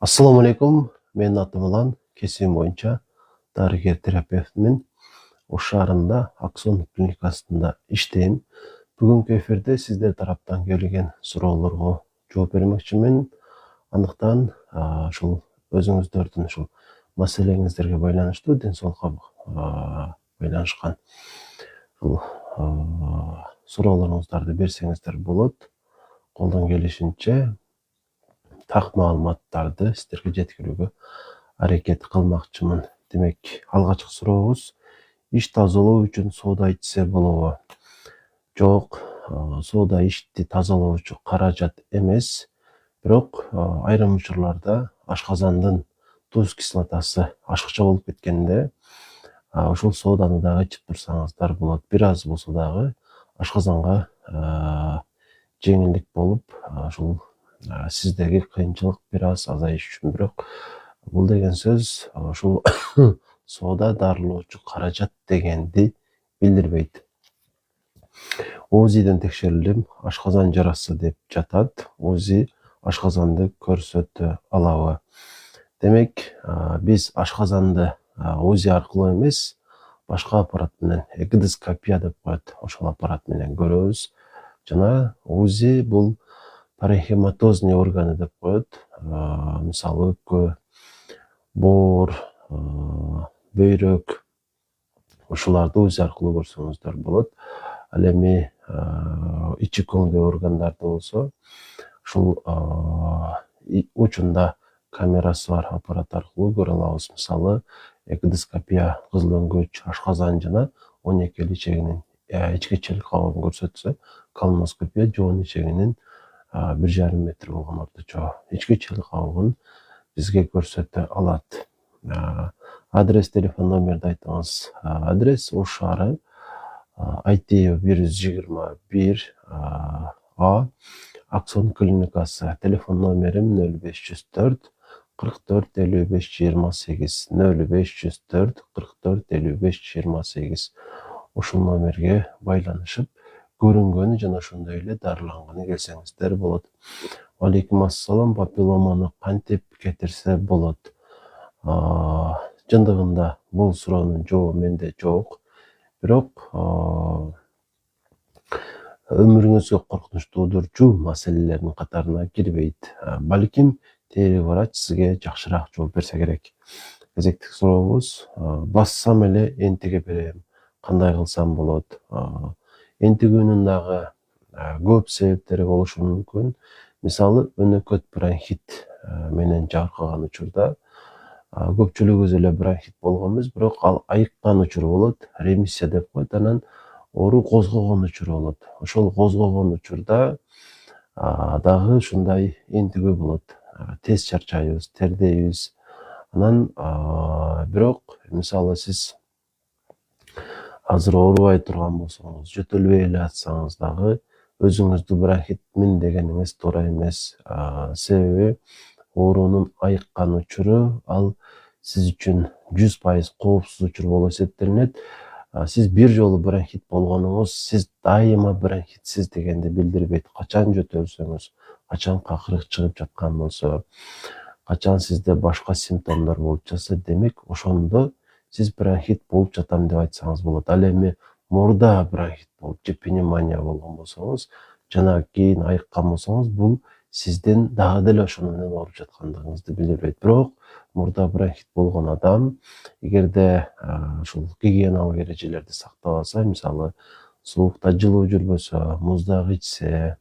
Assalamu alaikum. Менин атым Улан, кесибим боюнча дарыгер терапевтмин. Ош шаарында Аксон клиникасында иштейм. Бүгүнкү эфирде сиздер тараптан келген суроолорго жооп бермекчимин. Андыктан ушул өзүңүздөрдүн ушул маселеңиздерге байланыштуу, ден соолукка байланышкан ушул суроолоруңуздарды берсеңиздер болот. Колдон келишинче так маалыматтарды сиздерге жеткирүүгө аракет кылмакчымын. Демек, алгачкы сурообуз: иш тазалоо үчүн соода ичсе болобу? Жок, соода ишти тазалоочу каражат эмес. Бирок айрым учурларда ашказандын туз кислотасы ашыкча болуп кеткенде, ушул сооданы дагы ичип турсаңыздар болот. Бир аз болсо дагы ашказанга жеңилдик болуп, ушул сиздеги кыйынчылык бир аз азайыш үчүн. Бирок бул деген сөз ушул соода дарылоочу каражат дегенди билдирбейт. УЗИден текшерилдим, ашказан жарасы деп жатат. УЗИ ашказанды көрсөтө алабы? Демек, биз ашказанды УЗИ аркылуу эмес, башка аппарат менен, экодоскопия деп коет, ошол аппарат менен көрөбүз. Жана УЗИ бул паренхематозный органы деп коет. Мисалы өпкө, боор, бөйрөк, ушуларды УЗИ аркылуу көрсөңүздөр болот. Ал эми ичи көңдүү органдарды болсо, ушул учунда камерасы бар аппарат аркылуу көрө алабыз. Мисалы, экодоскопия кызыл өңгөч ашказан жана 12 ичегинин ичкечелик кабыгын көрсөтсө, колоноскопия жоон ичегинин 1,5 метр болгон орточо ичкечелик кабыгын бизге көрсөтө алат. Адрес, телефон номерди айтыңыз. Адрес Ош шаары, Айтеева 121 А, Аксон клиникасы. Телефон номерим 0504 44 55 28, 0504 44 55 28. Ушул номерге байланышып, көрүнгөнү жана ошондой эле дарыланганы келсеңиздер болот. Алейкум ассалам. Папилломаны кантип кетирсе болот? Чындыгында бул суроонун жообу менде жок. Бирок өмүрүңүзгө коркунучтуудурчу маселелердин катарына кирбейт. Балким тери врач сизге жакшыраак жооп берсе керек. Кезектеги сурообуз: бассам эле энтиге берем, кандай кылсам болот? Энтигүүнүн дагы көп себептери болушу мүмкүн. Мисалы, өнөкөт бронхит менен жабыркаган учурда көпчүлүгүбүз эле бронхит болгон эмес, бирок ал айыккан учуру болот, ремиссия деп коет. Анан оору козгогон учуру болот. Ошол козгогон учурда дагы ушундай энтигүү болот. Тез чарчайбыз, тердейбиз. Анан бирок мисалы сиз азыр оорубай турган болсоңуз, жөтөлбөй эле атсаңыз дагы өзүңүздү бронхитмин дегениңиз туура эмес. Себеби оорунун айыккан учуру ал сиз үчүн 100% коопсуз учур болуп эсептелинет. Сиз бир жолу бронхит болгонуңуз сиз дайыма бронхитсиз дегенди билдирбейт. Качан жөтөлсөңүз, качан какырык чыгып жаткан болсо, качан сизде башка симптомдор болуп жатса, демек ошондо сиз бронхит болуп жатам деп айтсаңыз болот. Ал эми мурда бронхит болуп же пневмония болгон болсоңуз, жана кийин айыккан болсоңуз, бул сиздин дагы деле ошону менен ооруп жаткандыгыңызды билдирбейт. Бирок мурда бронхит болгон адам эгерде ушул гигиеналык эрежелерди сактап алса, мисалы суукта жылуу жүрбөсө, муздак ичсе,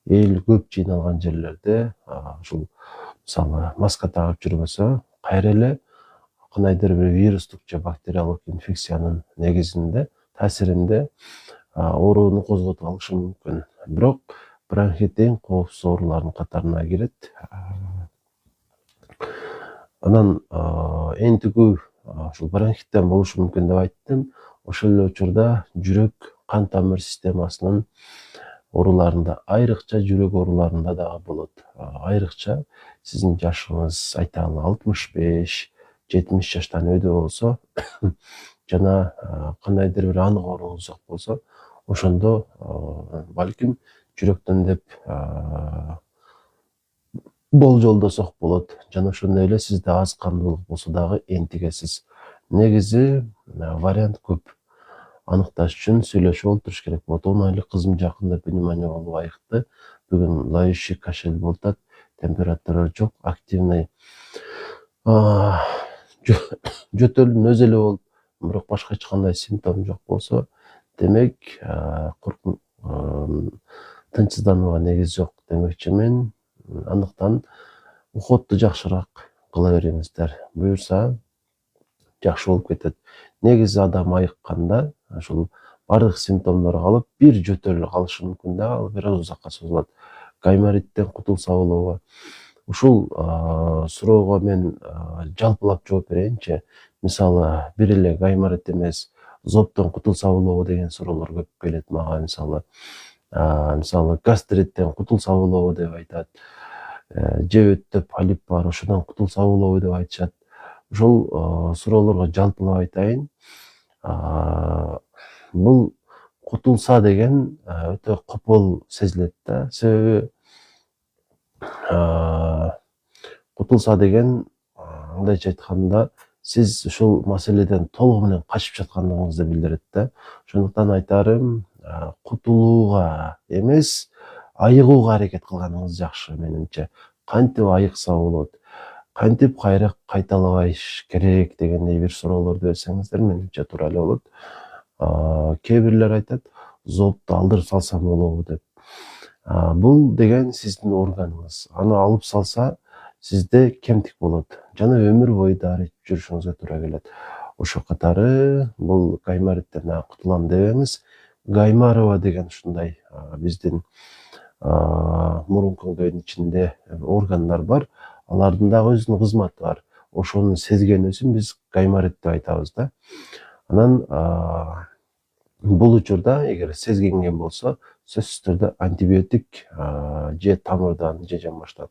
эл көп жыйналган жерлерде ушул мисалы маска тагып жүрбөсө, кайра эле кандайдыр бир вирустук же бактериялык инфекциянын негизинде, таасиринде ооруну козгото алышы мүмкүн. Бирок бронхит эң коопсуз оорулардын катарына кирет. Анан энтигүү ушул бронхиттен болушу мүмкүн деп айттым. Ошол эле учурда жүрөк кан тамыр системасынын ооруларында, айрыкча жүрөк ооруларында дагы болот. Айрыкча сиздин жашыңыз айталы 65-70 жаштан өйдө болсо жана кандайдыр бир анык ооруңуз жок болсо, ошондо балким жүрөктөн деп болжолдосок болот. Жана ошондой эле сизде аз кандуулук болсо дагы энтигесиз. Негизи вариант көп. Аныкташ үчүн сүйлөшүп олтуруш керек болот. 10 айлык кызым жакында пневмония болуп айыкты. Бүгүн лающий кашель болуп атат. Температура жок, активный жөтөлдүн өзү эле болуп, бирок башка эч кандай симптом жок болсо, демек тынчсызданууга негиз жок демекчимин. Андыктан уходду жакшыраак кыла бериңиздер. Буюрса жакшы болуп кетет. Негизи адам айыкканда ушул бардык симптомдор калып, бир жөтөлүп калышы мүмкүн да, ал бир аз узакка созулат. Гаймориттен кутулса болобу? Ушул суроого мен жалпылап жооп берейинчи. Мисалы, бир эле гайморит эмес, зобтон кутулса болобу деген суроолор көп келет мага. Мисалы, гастриттен кутулса болобу деп айтат. Жебетте полип бар, ошодон кутулса болобу деп айтышат. Ошол суроолорго жалпылап айтайын. Бул кутулса деген өтө копол сезилет да. Себеби кутулса деген, мындайча айтканда, сиз ушул маселеден толугу менен качып жаткандыгыңызды билдирет да. Ошондуктан айтарым, кутулууга эмес, айыгууга аракет кылганыңыз жакшы менимче. Кантип айыкса болот, кантип кайра кайталабай керек дегендей бир суроолорду берсеңиздер менимче туура эле болот. Кээ бирлер айтат, зобду алдырып салсам болобу деп. Бул деген сиздин органыңыз. Аны алып салса, сизде кемтик болот жана өмүр бою дары ичип жүрүшүңүзгө туура келет. Ошо катары бул гаймориттен кутулам дебеңиз. Гаймарова деген ушундай биздин мурун көңдөйдүн ичинде органдар бар. Алардын дагы өзүнүн кызматы бар. Ошону сезгенибиз биз гайморит деп айтабыз да. Анан бул учурда эгер сезгенген болсо, сөзсүз түрдө антибиотик же тамырдан же жамбаштан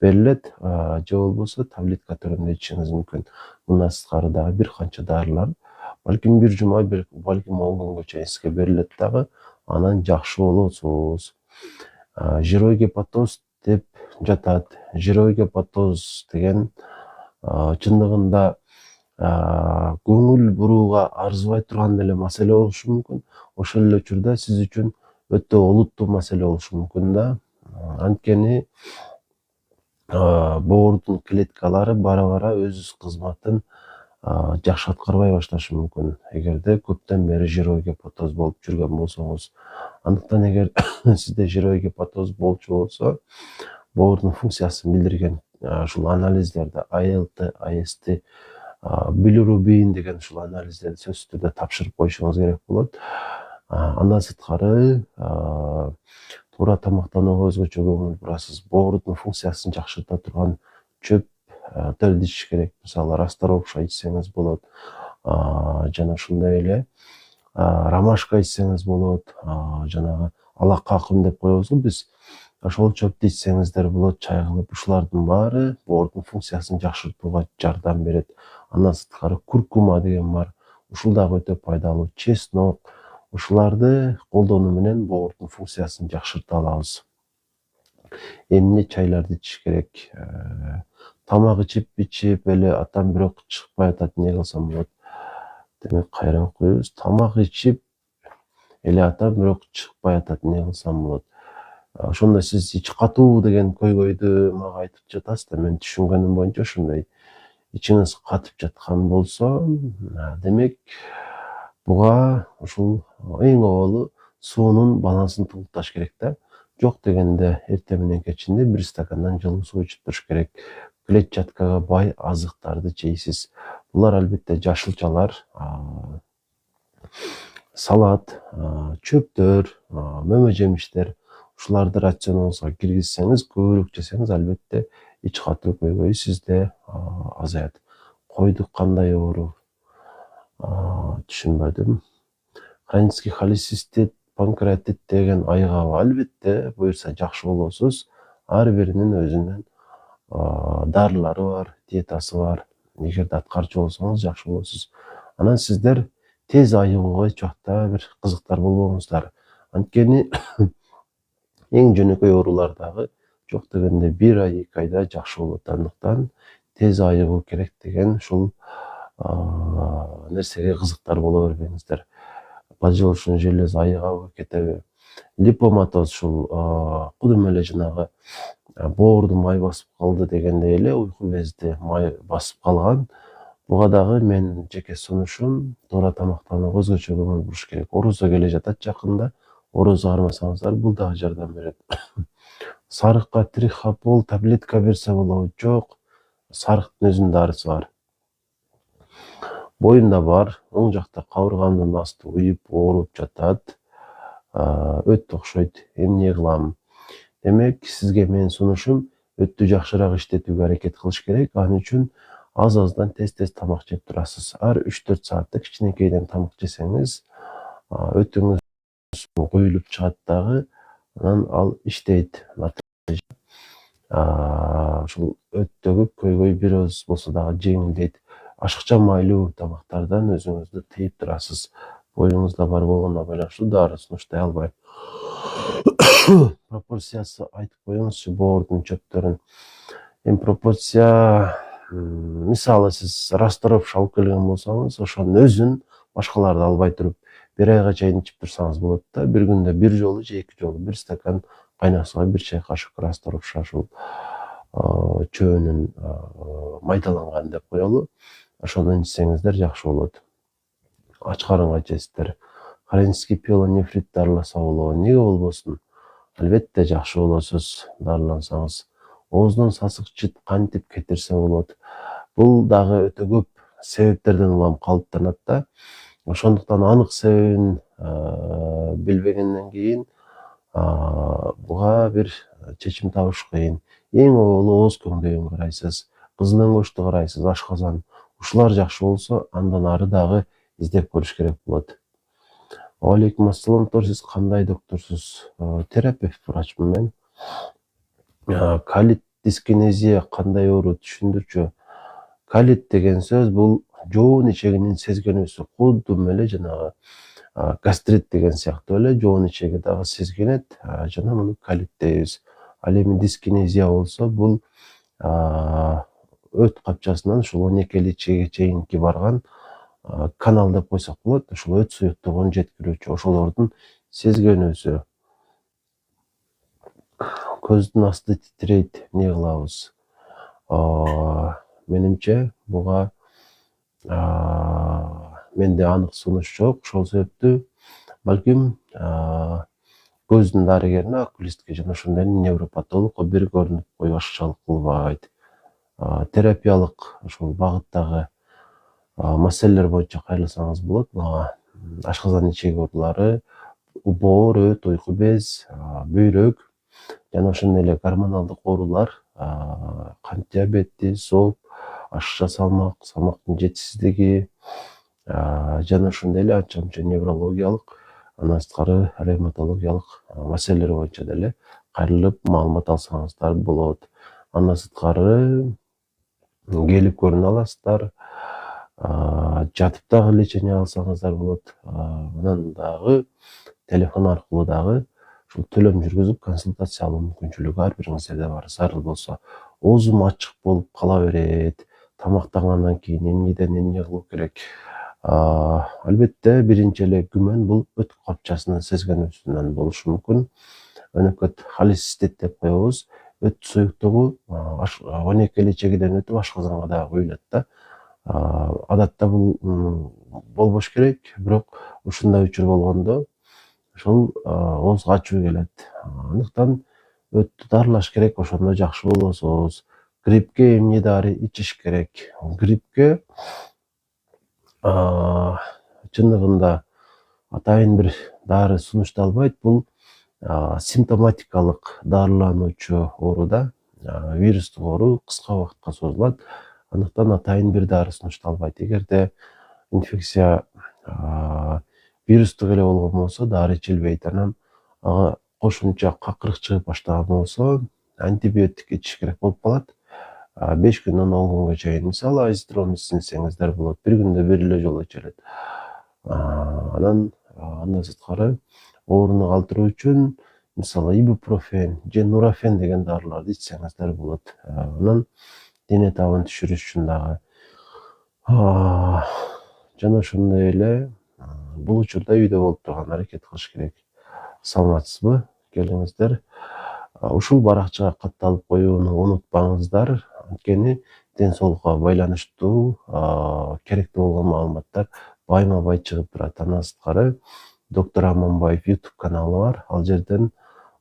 берилет, же болбосо таблетка түрүндө ичишиңиз мүмкүн. Мындан сырткары дагы бир канча дарылар, балким бир жума, балким 10 күнгө чейин сизге берилет дагы, анан жакшы болосуз. Жирой гепатоз деп жатат. Жирой гепатоз деген чындыгында көңүл бурууга арзыбай турган эле маселе болушу мүмкүн. Ошол эле учурда сиз үчүн өтө олуттуу маселе болушу мүмкүн да. Анткени боордун клеткалары бара-бара өз кызматын жакшы аткарбай башташы мүмкүн, эгерде көптөн бери жирой гепатоз болуп жүргөн болсоңуз. Андыктан эгер сизде жирой гепатоз болчу болсо, боордун функциясын билдирген ушул анализдерди, ALT, AST, билирубин деген ушул анализдерди сөзсүз түрдө тапшырып коюшуңуз керек болот. Андан сырткары туура тамактанууга өзгөчө көңүл бурасыз. Боордун функциясын жакшырта турган чөптөрдү ичиш керек. Мисалы, расторопша ичсеңиз болот, жана ошондой эле ромашка ичсеңиз болот, жанагы алакакым деп коебузго биз. Ошол чөптү ичсеңиздер болот, чай кылып. Ушулардын баары боордун функциясын жакшыртууга жардам берет. Андан сырткары куркума деген бар. Ушул дагы өтө пайдалуу. Чеснок. Ушуларды колдонуу менен боордун функциясын жакшырта алабыз. Эмне чайларды ичиш керек? Тамак ичип эле атам бирок чыкпай атат, эмне кылсам болот? Демек, кайра окуйбуз. Тамак ичип эле атам бирок чыкпай атат, эмне кылсам болот? Ошондо сиз ич катуу деген көйгөйдү мага айтып жатасыз да. Мен түшүнгөнүм боюнча ошондой. Ичиңиз катып жаткан болсо, демек буга ушул эң оболу суунун балансын туулташ керек да. Жок дегенде эртең менен кечинде 1 стакандан жылуу суу ичип туруш керек. Клетчаткага бай азыктарды жейсиз. Булар албетте жашылчалар, салат, чөптөр, мөмө жемиштер. Ушуларды рационуңузга киргизсеңиз, көбүрөөк жесеңиз, албетте ич катуу көйгөйү сизде азаят. Койдук кандай оору? Түшүнбөдүм. Хронический холецистит, панкреатит деген айыгабы? Албетте, буюрса жакшы болосуз. Ар биринин өзүнүн дарылары бар, диетасы бар. Эгерде аткарчу болсоңуз жакшы болосуз. Анан сиздер тез айыгууга эч убакта бир кызыктар болбоңуздар. Анткени эң жөнөкөй оорулар дагы жок дегенде 1 ай 2 айда жакшы болот. Андыктан тез айыгуу керек деген ушул нерсеге кызыктар боло бербеңиздер. Поджелудочный желез айыгабы кетеби, липоматоз ушул кудум эле жанагы боорду май басып калды дегендей эле уйку безди май басып калган. Буга дагы менин жеке сунушум туура тамактанууга өзгөчө көңүл буруш керек. Орозо келе жатат жакында. Орозо кармасаңыздар бул дагы жардам берет. Сарыкка трихопол таблетка берсе болобу? Жок. Сарыктын өзүнүн дарысы бар. Боюнда бар, оң жакта кабыргамдын асты уюп, ооруп жатат. Өттү окшойт. Эмне кылам? Демек, сизге менин сунушум өттү жакшыраак иштетүүгө аракет кылыш керек. Ал үчүн аз-аздан тез-тез тамак жеп турасыз. Ар 3-4 саатта кичинекейден тамак жесеңиз, өтүңүз коюлуп чыгат дагы, анан ал иштейт. Ушул өттөгү көйгөй бир оз болсо дагы жеңилдейт. Ашыкча майлуу тамактардан өзүңүздү тыйып турасыз. Боюңузда бар болгондо байланыштуу дары сунуштай албайм. Пропорциясы айтып коюңузчу боордун чөптөрүн. Пропорция, мисалы сиз расторопш алып келген болсоңуз, ошонун өзүн башкаларды албай туруп 1 айга чейин ичип турсаңыз болот да. Bir күндө 1 жолу же 2 жолу 1 стакан кайнак сууга 1 чай кашык расторопш ушул чөөнүн майдаланган деп коелу. Ошондон ичсеңиздер жакшы болот. Ач карынга ичесиздер. Хронический пиелонефрит дарыласа болобу? Неге болбосун? Албетте жакшы болосуз дарылансаңыз. Ооздон сасык жыт кантип кетирсе болот? Бул дагы өтө көп себептерден улам калыптанат да. Ошондуктан анык себебин билбегенден кийин буга бир чечим табыш кыйын. Эң оболу ооз көңдөйүн карайсыз, кыздын өңөштү карайсыз, ашказан. Ушулар жакшы болсо, андан ары дагы издеп көрүш керек болот. Алейкум ассалам, сиз кандай доктурсуз? Терапевт, врачмын мен. Калит дискинезия кандай оору түшүндүрчү? Калит деген сөз бул жоон ичегинин сезгенүүсү, кудум эле жанагы гастрит деген сыяктуу эле жоон ичеги дагы сезгенет, жана муну калит дейбиз. Ал эми дискинезия болсо бул өт капчасынан ушул 12 ичеге чейинки барган канал деп койсок болот. Ушул өт суюктугун жеткирүүчү ошолордун сезгенүүсү. Көздүн асты титрейт, эмне кылабыз? Менимче буга менде анык сунуш жок. Ошол себептүү балким көздүн дарыгерине, окулистке жана ошондой невропатологко бир көрүнүп койбашчылык кылбайт. Терапиялык ошол багыттагы маселелер боюнча кайрылсаңыз болот. Мага ашказан ичеги оорулары, боор, өт, уйку без, бөйрөк жана ошондой эле гормоналдык оорулар, кант диабети, зоб, ашыкча салмак, салмактын жетишсиздиги жана ошондой эле анча-мынча неврологиялык, андан сырткары ревматологиялык маселелер боюнча деле кайрылып маалымат алсаңыздар болот. Андан сырткары келип көрүнө аласыздар. Жатып дагы лечение алсаңыздар болот. Анан дагы телефон аркылуу дагы ушул төлөм жүргүзүп консультация алуу мүмкүнчүлүгү ар бириңиздерде бар. Зарыл болсо, оозум ачык болуп кала берет. Тамактангандан кийин эмнеден эмне кылуу керек? Албетте биринчи эле күмөн бул өт капчасынын сезгенүүсүнөн болушу мүмкүн. Өнөкөт холецистит деп коебуз. Өт суюктугу 12 ичегиден өтүп ашказанга дагы куюлат да. Адатта бул болбош керек, бирок ушундай учур болгондо ушул оозго ачуу келет. Андыктан өттү дарылаш керек, ошондо жакшы болосуз. Гриппке эмне дары ичиш керек? Гриппке чындыгында атайын бир дары сунушталбайт. Бул симптоматикалык дарылануучу оору да. Вирустук оору кыска убакытка созулат. Андыктан атайын бир дары сунушталбайт. Эгерде инфекция вирустук эле болгон болсо, дары ичилбейт. Анан ага кошумча какырык чыгып баштаган болсо, антибиотик ичиш керек болуп калат. 5 күндөн 10 күнгө чейин. Мисалы, азитромицин ичсеңиздер болот. Bir күндө бир эле жолу ичилет. Андан сырткары ооруну калтыруу үчүн мисалы ибупрофен же нурофен деген дарыларды ичсеңиздер болот. Анан дене табын түшүрүш үчүн дагы. Жана ошондой эле бул учурда үйдө болуп турган аракет кылыш керек. Саламатсызбы? Келиңиздер. Ушул баракчага катталып коюуну унутпаңыздар. Анткени ден соолукка байланыштуу керектүү болгон маалыматтар байма-бай чыгып турат. Андан сырткары доктор Аманбаев YouTube каналы бар. Ал жерден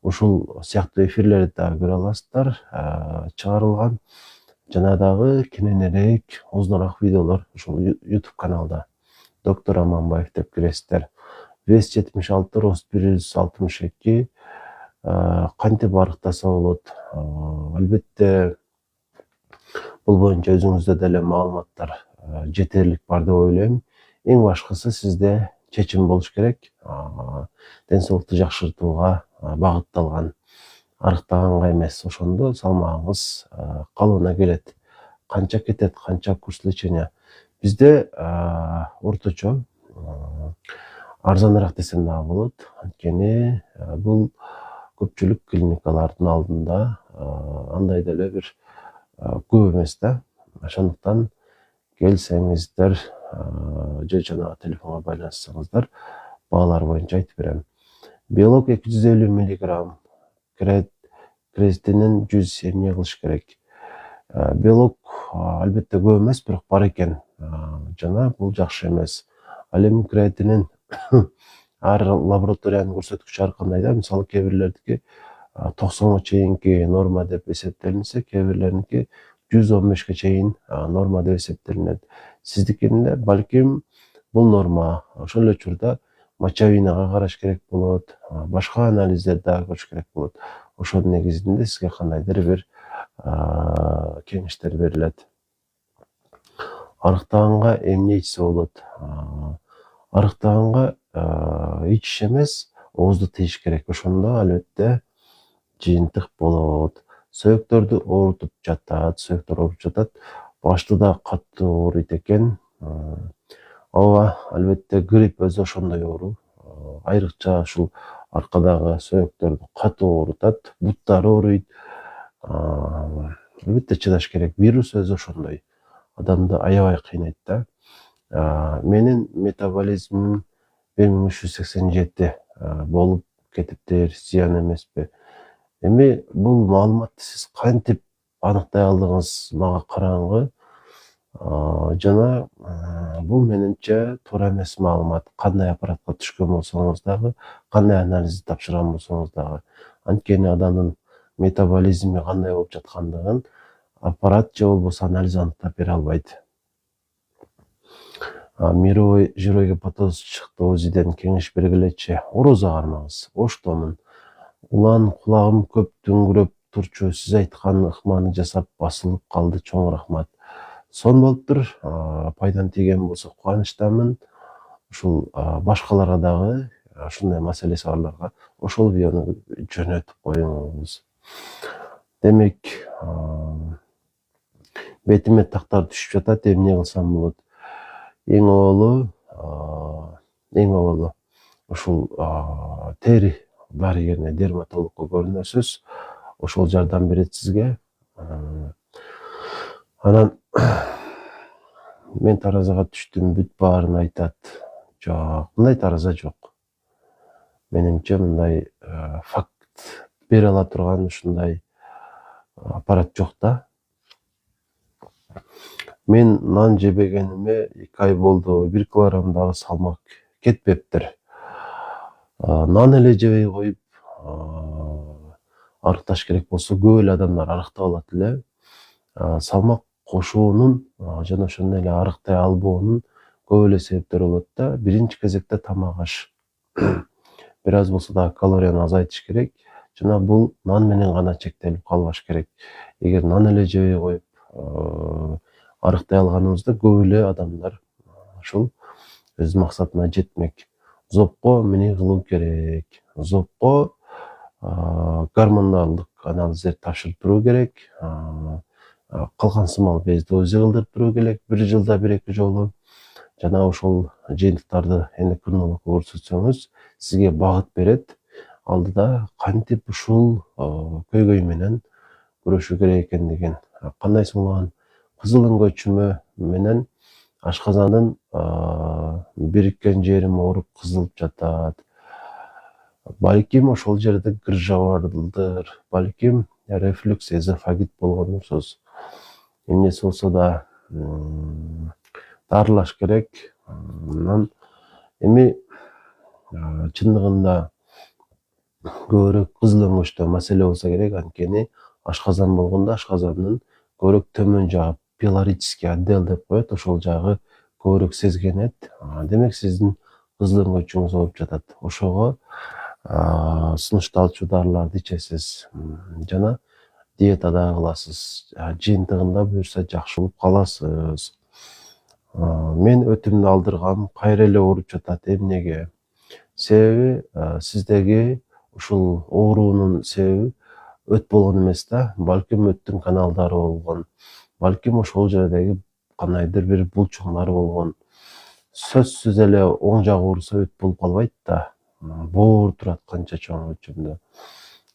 ушул сыяктуу эфирлерди дагы көрө аласыздар. Чыгарылган жана дагы кененирээк узунараак видеолор ушул YouTube каналда. Доктор Аманбаев деп киресиздер. Вес 76, рост 162. Кантип арыктаса болот? Албетте бул боюнча өзүңүздө деле маалыматтар жетерлик бар деп ойлойм. Эң башкысы сизде чечим болуш керек. Ден соолукту жакшыртууга багытталган, арыктаганга эмес. Ошондо салмагыңыз калыбына келет. Канча кетет, канча курс лечения. Бизде орточо арзаныраак десем дагы болот. Анткени бул көпчүлүк клиникалардын алдында андай деле бир көп эмес да. Ошондуктан келсеңиздер же жанагы телефонго байланышсаңыздар баалар боюнча айтып берем. Белок 250 мг, креатинин 100 эмне кылыш керек? Белок албетте көп эмес, бирок бар экен. Жана бул жакшы эмес. Ал эми креатинин ар лабораториянын көрсөткүчү ар кандай да. Мисалы кээ бирлердики 90га чейинки норма деп эсептелинсе, кээ бирлериники 115ге чейин норма деп эсептелинет. Сиздикинде балким бул норма. Ошол эле учурда мочовинага караш керек болот, башка анализдерди дагы көрүш керек болот. Ошонун негизинде сизге кандайдыр бир кеңештер берилет. Арыктаганга эмне ичсе болот? Арыктаганга ичиш эмес, оозду тийиш керек. Ошондо албетте жыйынтык болот. Сөөктөрдү оорутуп жатат. Башты да катуу ооруйт экен. Ооба, албетте грипп өзү ошондой оору. Айрыкча ушул аркадагы сөөктөрдү катуу оорутат, буттары ооруйт. Албетте чыдаш керек. Вирус өзү ошондой. Адамды аябай кыйнайт да. Менин метаболизмим 1387 болуп кетиптир, зыян эмеспи? Эми бул маалыматты сиз кантип аныктай алдыңыз, мага караңгы. Жана бул менимче туура эмес маалымат. Кандай аппаратка түшкөн болсоңуз дагы, кандай анализди тапшырган болсоңуз дагы. Анткени адамдын метаболизми кандай болуп жаткандыгын аппарат же болбосо анализ аныктап бере албайт. Мировой жировой гепатоз чыкты, УЗИден кеңеш бергилечи. Орозо кармаңыз, оштомун. Улан кулагым көп дүңгүрөп турчу, сиз айткан ыкманы жасап басылып калды, чоң рахмат. Сон болуптур, пайдан тийген болсо кубанычтамын. Ушул башкаларга дагы ушундай маселеси барларга ошол видеону жөнөтүп коюңуз. Демек, бетиме тактар түшүп жатат, эмне кылсам болот? Эң оболу ушул тери дарыгерине, дерматологко көрүнөсүз. Ошол жардам берет сизге. Анан мен таразага түштүм, бүт баарын айтат. Жок, мындай тараза жок. Менимче мындай факт бере ала турган ушундай аппарат жок да. Мен нан жебегениме 2 ай болду. 1 килограммдагы салмак кетпептир. Нан эле жебей коюп арыкташ керек болсо, көп эле адамдар арыктап алат эле. Салмак кошуунун жана ошондой эле арыктай албоонун көп эле себептери болот да. Биринчи кезекте тамак аш. Бир аз болсо да калорияны азайтыш керек. Жана бул нан менен гана чектелип калбаш керек. Эгер нан эле жебей коюп арыктай алганыбызда көп эле адамдар ушул өз максатына жетмек. Зопко эмне кылуу керек? Зопко гормоналдык анализдерди тапшырып туруу керек. Калкан сымал безди УЗИ кылдырып туруу керек 1 жылда 1-2 жолу. Жана ошол жыйынтыктарды эндокринологко көрсөтсөңүз, сизге багыт берет. алдыда кантип ушул көйгөй менен күрөшүү керек экендигин, кандай суңган кызыл өңгөчүмө менен ашказандын бириккен жерим ооруп кызылып жатат. Балким ошол жерде гыржа бардыр, балким рефлюкс эзофагит болгондурсуз. Эмнеси болсо да дарылаш керек. Анан эми чындыгында көбүрөөк кызыл өңгөчтө маселе болсо керек, анткени ашказан болгондо ашказандын көбүрөөк төмөн жагы пилорический отдел деп коет, ошол жагы көбүрөөк сезгенет. Демек сиздин кызыл өңгөчүңүз ооруп жатат. Ошого сунушталчу дарыларды ичесиз жана диета да кыласыз. Жыйынтыгында буюрса жакшы болуп каласыз. Мен өтүмдү алдыргам, кайра эле ооруп жатат. Эмнеге? Себеби сиздеги ушул оорунун себеби өт болгон эмес да, балким өттүн каналдары болгон, балким ошол жердеги кандайдыр бир булчуңдар болгон. Сөзсүз эле оң жагы ооруса өт болуп калбайт да, боор турат канча чоң өлчөмдө.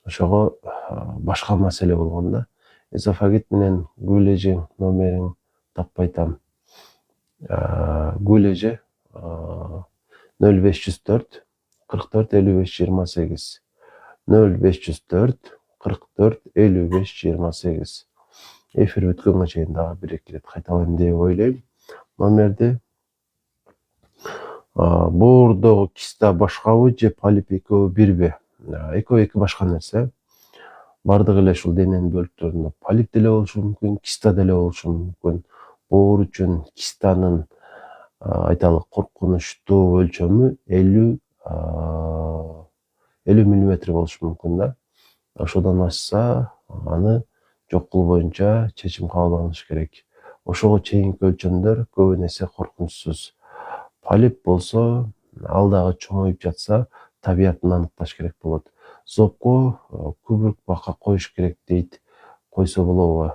Ошого башка маселе болгон да. Эзофагит менен гүлежең номерин таппай атам. Гүлеже 0504 44 55 28 0504 44 55 28. Эфир бүткөнгө чейин дагы бир-эки ирет кайталайм деп ойлойм номерди. Боордогу киста башкабы же полип экөө бирби? Экөө эки башка нерсе. Бардык эле ушул дененин бөлүктөрүндө полип деле болушу мүмкүн, киста деле болушу мүмкүн. Боор үчүн кистанын айталык коркунучтуу өлчөмү 50 мм болушу мүмкүн да. Ошодон ашса, аны жок кылуу боюнча чечим кабыл алыныш керек. Ошого чейинки өлчөмдөр көбүн эсе коркунучсуз. Полип болсо, ал дагы чоңоюп жатса, табиятын аныкташ керек болот. Зобко көбүрөөк бака коюш керек дейт. Койсо болобу?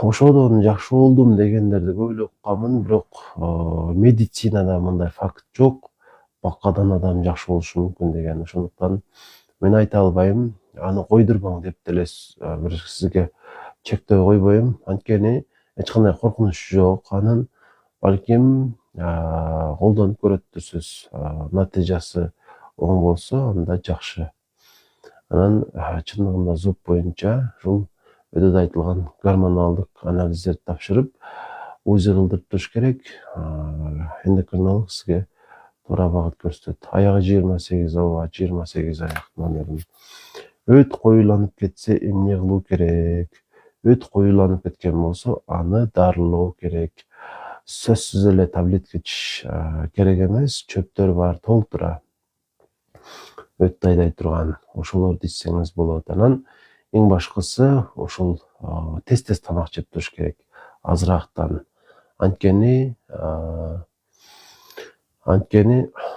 Ошодон жакшы болдум дегендерди көп эле укканмын, бирок медицинада мындай факт жок. Бакадан адам жакшы болушу мүмкүн деген. Ошондуктан мен айта албайм, аны койдурбаң деп деле бир сизге чектөө койбойм. Анткени эч кандай коркунуч жок. Анын балким колдонуп көрөтүрсүз. Натыйжасы оң болсо, анда жакшы. Анан чындыгында зоб боюнча ушул өтөдө айтылган гормоналдык анализдерди тапшырып, УЗИ кылдырып туруш керек. Эндокринолог сизге туура багыт көрсөтөт. Аягы 28 ооба, 28 аяк номерин. Өт коюланып кетсе эмне кылуу керек? Өт коюланып кеткен болсо, аны дарылоо керек. Сөзсүз эле таблетка ичиш керек эмес, чөптөр бар толтура. Өттү айдай турган, ошолорду ичсеңиз болот. Анан эң башкысы ошол тез тамак жеп туруш керек, азыраактан. Анткени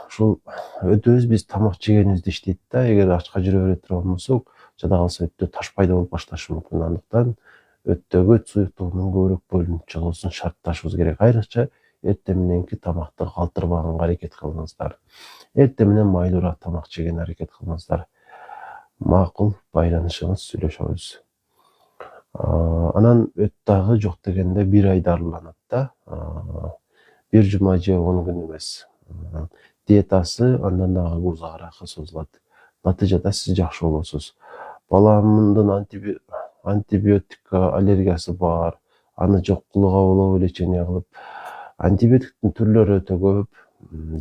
ушул өтөбүз биз тамак жегенибизди иштейт да. Эгер ачка жүрө бере турган болсок, жада калса өттө таш пайда болуп башташы мүмкүн. Андыктан өттөгү өт суюктугунун көбүрөөк бөлүнүп чыгуусун шартташыбыз керек. Айрыкча эртең мененки тамакты калтырбаганга аракет кылыңыздар. Эртең менен майлуураак тамак жегенге аракет кылыңыздар. Макул байланышыңыз, сүйлөшөбүз. Анан өт дагы жок дегенде 1 ай дарыланат да. 1 жума же 10 күн эмес. Диетасы андан дагы узагыраакка созулат. Натыйжада сиз жакшы болосуз. Баламдын антибиотикка аллергиясы бар. Аны жок кылууга болобу, лечение кылып. Антибиотиктин түрлөрү өтө көп.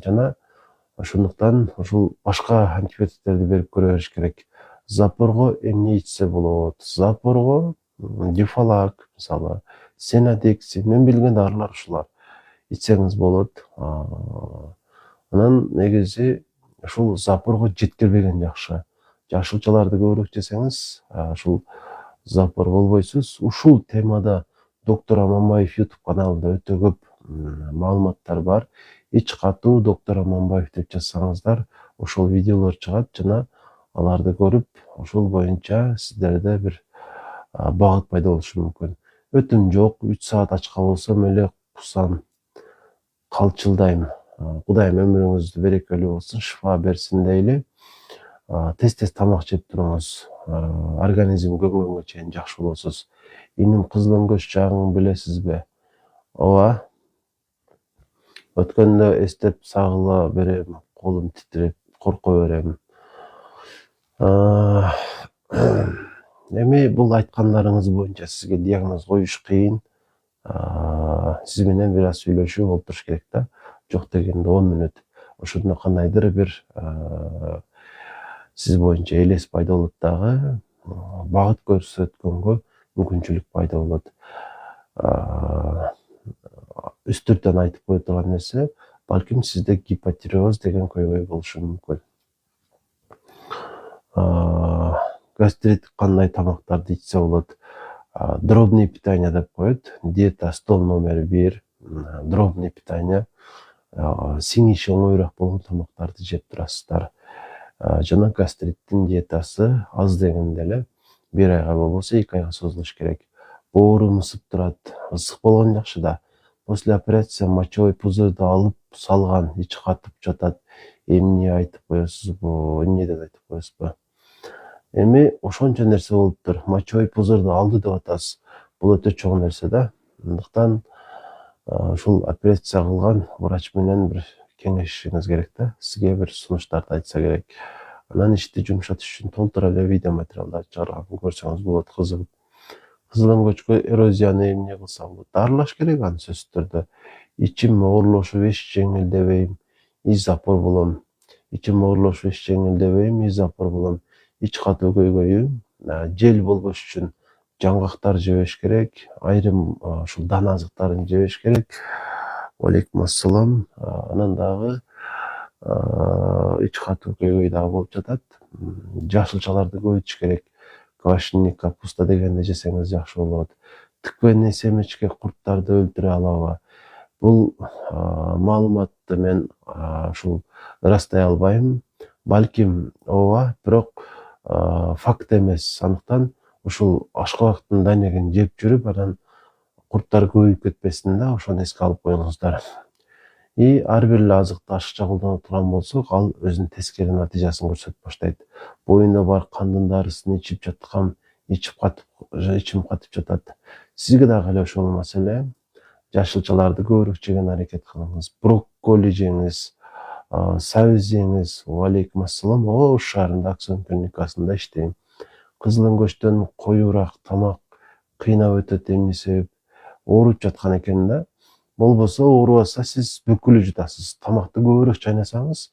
Жана ошондуктан ушул башка антибиотиктерди берип көрө бериш керек. Запорго эмне ичсе болот? Запорго дифалак, мисалы, сенадекс, мен билген дарылар ушулар. Ичсеңиз болот. Анан негизи ушул запорго жеткирбеген жакшы. Жашылчаларды көбүрөөк жесеңиз, ушул запор болбойсуз. Ушул темада доктор Аманбаев YouTube каналында өтө көп маалыматтар бар. Ич катуу доктор Аманбаев деп жазсаңыздар, ошол видеолор чыгат жана аларды көрүп, ошол боюнча сиздерде бир багыт пайда болушу мүмкүн. Өтүм жок, 3 саат ачка болсом эле кусам, калчылдайм. Кудайым өмүрүңүздү берекелүү болсун, шифа берсин дейли. Тез тамак жеп туруңуз. Организм көбүнгөнгө чейин жакшы болосуз. Иним кызыл өңгөч жагын билесизби? Ооба. Өткөндө эстеп сагыла берем, колум титиреп, корко берем. Эми бул айткандарыңыз боюнча сизге диагноз коюш кыйын. Сиз менен бир аз сүйлөшүү болуп туруш керек да. Жок дегенде 10 мүнөт. Ошондо кандайдыр бир сиз боюнча элес пайда болот дагы, багыт көрсөткөнгө мүмкүнчүлүк пайда болот. Үстүртөн айтып кое турган нерсе, балким сизде гипотиреоз деген көйгөй болушу мүмкүн. Гастрит кандай тамактарды ичсе болот? Дробный питание деп коет. Диета стол номер 1. Дробный питание. Сиңиши оңоюраак болгон тамактарды жеп турасыздар. Жана гастриттин диетасы аз дегенде эле 1 айга болбосо 2 айга созулуш керек. Боорум ысып турат. Ысык болгон жакшы да. После операция мочевой пузырды алып салган, ичи катып жатат. Эмне айтып коесузбу? Эмнеден айтып коесузбу? Эми ошончо нерсе болуптур. Мочевой пузырды алды деп атасыз. Бул өтө чоң нерсе да. Андыктан ушул операция кылган врач менен бир кеңешишиңиз керек да. Сизге бир сунуштарды айтса керек. Анан ишти жумшатыш үчүн толтура эле видео материалдар чыгарганын көрсөңүз болот. Кызыл өңгөчкө эрозияны эмне кылса болот? Дарылаш керек аны сөзсүз түрдө. Ичим оорлошуп эч жеңилдебейм, из запор болом. Ичим оорлошуп эч жеңилдебейм, из запор болом. Ич катуу көйгөйү, жел болбош үчүн жаңгактар жебеш керек, айрым ушул дана азыктарын жебеш керек. Алейкум ассалам. Анан дагы ич катуу көйгөй дагы болуп жатат. Жашылчаларды көбөйтүш керек. Квашеный капуста дегенди жесеңиз жакшы болот. Тыквенный семечке курттарды өлтүрө алабы? Бул маалыматты мен ушул ырастай албайм. Балким ооба, бирок факт эмес. Андыктан ушул ашкабактын дайнегин жеп жүрүп, анан курттар көбөйүп кетпесин да, ошону эске алып коюңуздар. Ар бир эле азыкты ашыкча колдоно турган болсок, ал өзүнүн тескери натыйжасын көрсөтүп баштайт. Боюнда бар кандын дарысын ичип жаткам, ичим катып жатат. Сизге дагы эле ошол маселе. Жашылчаларды көбүрөөк жеген аракет кылыңыз. Брокколи жеңиз, сабиз жеңиз. Алейкум ассалам. Ош шаарында Аксон клиникасында иштейм. Кызыл өңгөчтөн коюураак тамак кыйнап өтөт, эмне себеп? Ооруп жаткан экен да. Болбосо оорубаса сиз бүкүлү жутасыз. Тамакты көбүрөөк чайнасаңыз,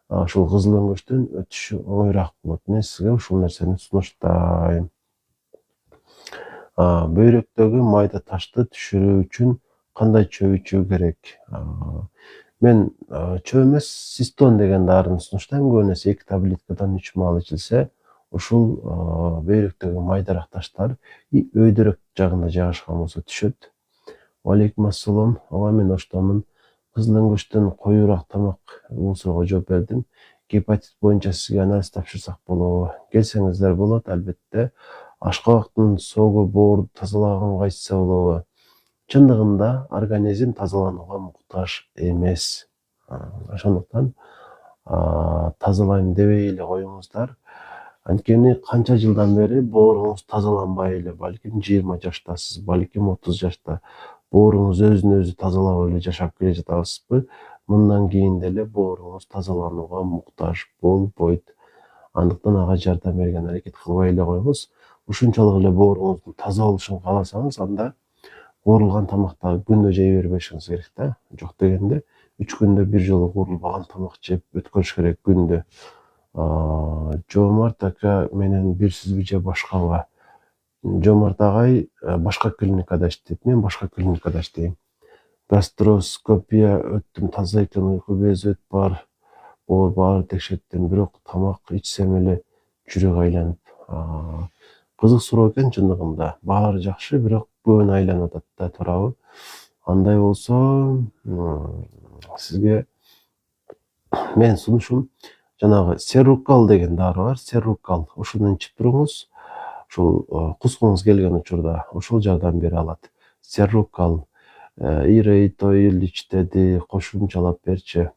ушул кызыл өңгөчтөн өтүшү оңоюраак болот. Мен сизге ушул нерсени сунуштайм. Бөйрөктөгү майда ташты түшүрүү үчүн кандай чөп ичүү керек? Мен чөп эмес, систон деген дарыны сунуштайм. Көбүнесе 2 таблеткадан 3 маал ичилсе, ушул бөйрөктөгү майдарак таштар өйдөрөк жагында жайгашкан болсо түшөт. Алейкум ассалам. Ооба, мен оштомун. Кызыл өңгөчтөн коюураак тамак бул суроого жооп бердим. Гепатит боюнча сизге анализ тапшырсак болобу? Келсеңиздер болот, албетте. Ашкабактын согу боорду тазалаганга ичсе болобу? Чындыгында организм тазаланууга муктаж эмес. Ошондуктан тазалайм дебей эле коюңуздар. Анткени канча жылдан бери бооруңуз тазаланбай эле, балким 20 жаштасыз, балким 30 жашта. Бооруңуз өзүн өзү тазалап эле жашап келе жатабызбы? Мындан кийин деле бооруңуз тазаланууга муктаж болбойт. Андыктан ага жардам берген аракет кылбай эле коюңуз. Ушунчалык эле бооруңуздун таза болушун кааласаңыз, анда куурулган тамактарды күндө жей бербешиңиз керек да. Жок дегенде 3 күндө бир жолу куурулбаган тамак жеп өткөрүш керек күндө. Жоомарт ака менен бирсизби же башкабы? Жоомарт агай башка клиникада иштейт, мен башка клиникада иштейм. Гастроскопия өттүм, таза экен, уйку бези өт бар, боор баары текшерттим, бирок тамак ичсем эле жүрөк айланып. Кызык суроо экен чындыгында. Баары жакшы, бирок көбүн айланып атат да, туурабы? Андай болсо, сизге мен сунушум жанагы Серукал деген дары бар. Серукал. Ушуну ичип туруңуз. Ушул кускуңуз келген учурда ушул жардам бере алат. Серукал. Ирей тойл ич деди, кошумчалап берчи.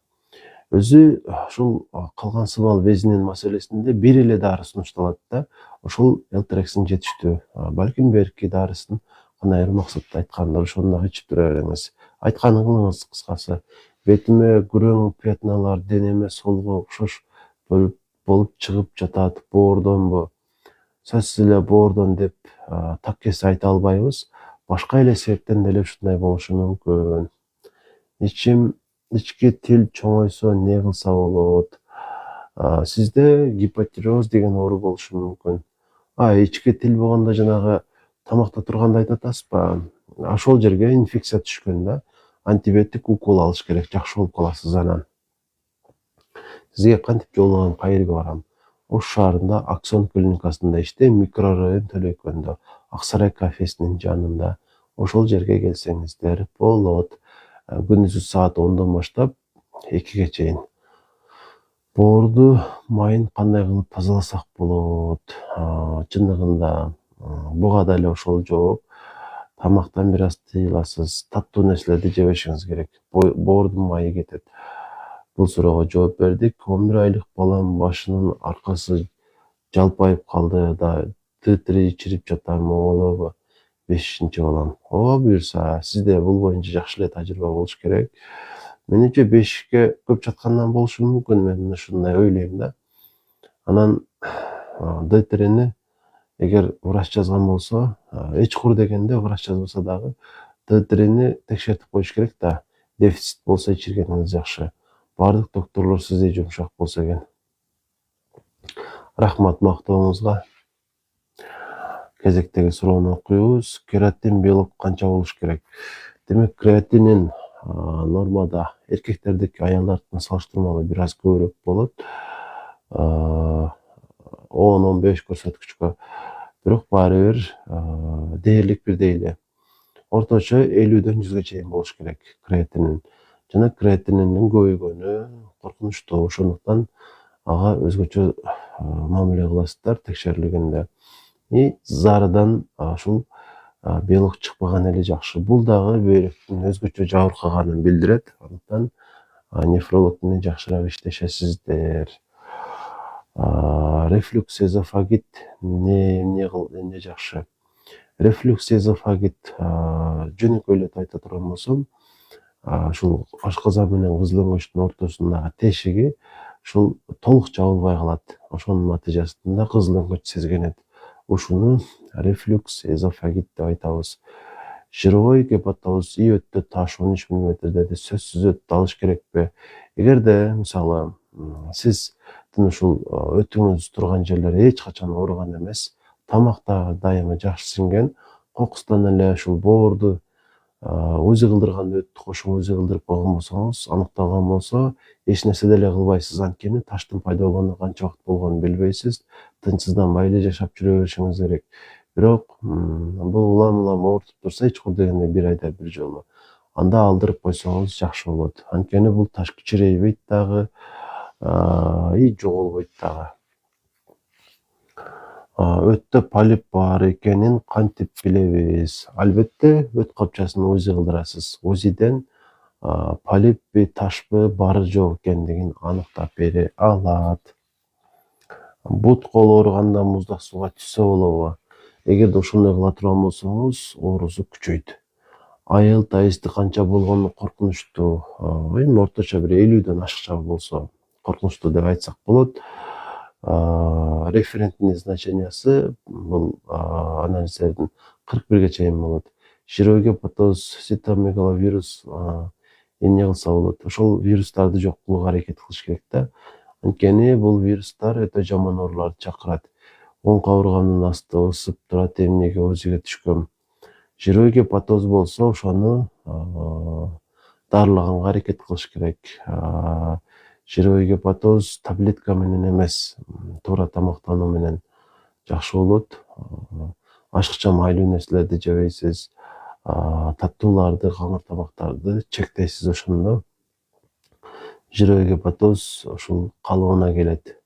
өзү ушул калган сымал безинин маселесинде бир эле дары сунушталат да, ошол элтрексин жетиштүү. Балким берки дарысын кандайдыр максатта айткандыр, ошону дагы ичип тура бериңиз. Айтканын кылыңыз кыскасы. Бетиме күрөң пятналар денеме солго окшош болуп чыгып жатат. Боордонбу? Сөзсүз эле боордон деп так кесе айта албайбыз. Башка эле себептен деле ушундай болушу мүмкүн. Ички тил чоңойсо не кылса болот? Сизде гипотиреоз деген оору болушу мүмкүн. Ички тил болгондо жанагы тамакта турганда айтып атасызбы? Ошол жерге инфекция түшкөн да. Антибиотик укол алыш керек, жакшы болуп каласыз анан. Сизге кантип жолугам, кайерге барам? Ош шаарында Аксон клиникасында иштейм, микрорайон Төлөйкөндө, Аксарай кафесинин жанында. Ошол жерге келсеңиздер болот. Күнүзгү саат 10дон баштап 2ге чейин. Боорду майын кандай кылып тазаласак болот? Чындыгында буга да эле ошол жооп. Тамактан бир аз тыйыласыз, таттуу нерселерди жебешиңиз керек. Боордун майы кетет. Бул суроого жооп бердик. 11 айлык балам башынын аркасы жалпайып калды да, тытыры ичирип жатам, оңолобу? 5-балам. Ооба буюрса, сизде бул боюнча жакшы эле тажрыйба болуш керек. Менимче 5ке көп жаткандан болушу мүмкүн, мен ушундай ойлойм да. Анан ДТРни эгер врач жазган болсо, эч-кур дегенде врач жазбаса дагы ДТРни текшертип коюш керек да. Дефицит болсо ичиргениңиз жакшы. Бардык докторлор сиздей жумшак болсо экен. Рахмат мактооңузга. Кезектеги суроону окуйбуз. Кератин белок канча болуш керек? Демек, креатинин нормада эркектердики аялдардыкына салыштырмалуу бир аз көбүрөөк болот. 10-15 көрсөткүчкө. Бирок баары бир дээрлик бирдей эле. Орточо 50дөн 100ге чейин болуш керек креатинин. Жана креатининдин көбөйгөнү коркунучтуу. Ошондуктан ага өзгөчө мамиле кыласыздар текшерилгенде. Зарыдан ушул белок чыкпаган эле жакшы. Бул дагы бөйрөктүн өзгөчө жабыркаганын билдирет. Андыктан нефролог менен жакшыраак иштешесиздер. Рефлюкс эзофагит эмне жакшы? Рефлюкс эзофагит жөнөкөй эле айта турган болсом, ушул ашказан менен кызыл өңөчтүн ортосундагы тешиги ушул толук жабылбай калат. Ошонун натыйжасында кызыл өңөч сезгенет. Ушуну рефлюкс эзофагит деп айтабыз. Жировой гепатоз өтө таш 13 мм сөзсүз өтүп алыш керекпи? Эгерде мисалы сиздин ушул өтүңүз турган жерлер эч качан ооруган эмес, тамакта дайыма жакшы сиңген, кокустан эле ушул боорду өзү кылдырган өттү кошуп өзү кылдырып койгон болсоңуз, аныкталган болсо, эч нерсе деле кылбайсыз. Анткени таштын пайда болгонуна канча убакыт болгонун билбейсиз. Тынчсызданбай эле жашап жүрө беришиңиз керек. Бирок бул улам оорутуп турса, эч-кур дегенде 1 айда бир жолу. Анда алдырып койсоңуз жакшы болот. Анткени бул таш кичирейбейт дагы, жоголбойт дагы. Өттө полип бар экенин кантип билебиз? Албетте, өт капчасын УЗИ кылдырасыз. УЗИден полиппи, ташпы, бары жок экендигин аныктап бере алат. Бут кол ооруганда муздак сууга түшсө болобу? Эгерде ошондой кыла турган болсоңуз, оорусу күчөйт. Айыл тайызды канча болгону коркунучтуу. Эми орточо бир 50дөн ашыкча болсо коркунучтуу деп айтсак болот. Референтный значениясы бул анализдердин 41ге чейин болот. Жировой гепатоз, цитомегаловирус эмне кылса болот? Ошол вирустарды жок кылууга аракет кылыш керек да. Анткени бул вирустар өтө жаман ооруларды чакырат. Оң кабырганын асты ысып турат, эмнеге ОЗИге түшкөм. Жировой гепатоз болсо, ошону дарылаганга аракет кылыш керек. Жировой гепатоз таблетка менен эмес, туура тамактануу менен жакшы болот. Ашыкча майлуу нерселерди жебейсиз, таттууларды, камыр тамактарды чектейсиз, ошондо жировой гепатоз ушул калыбына келет.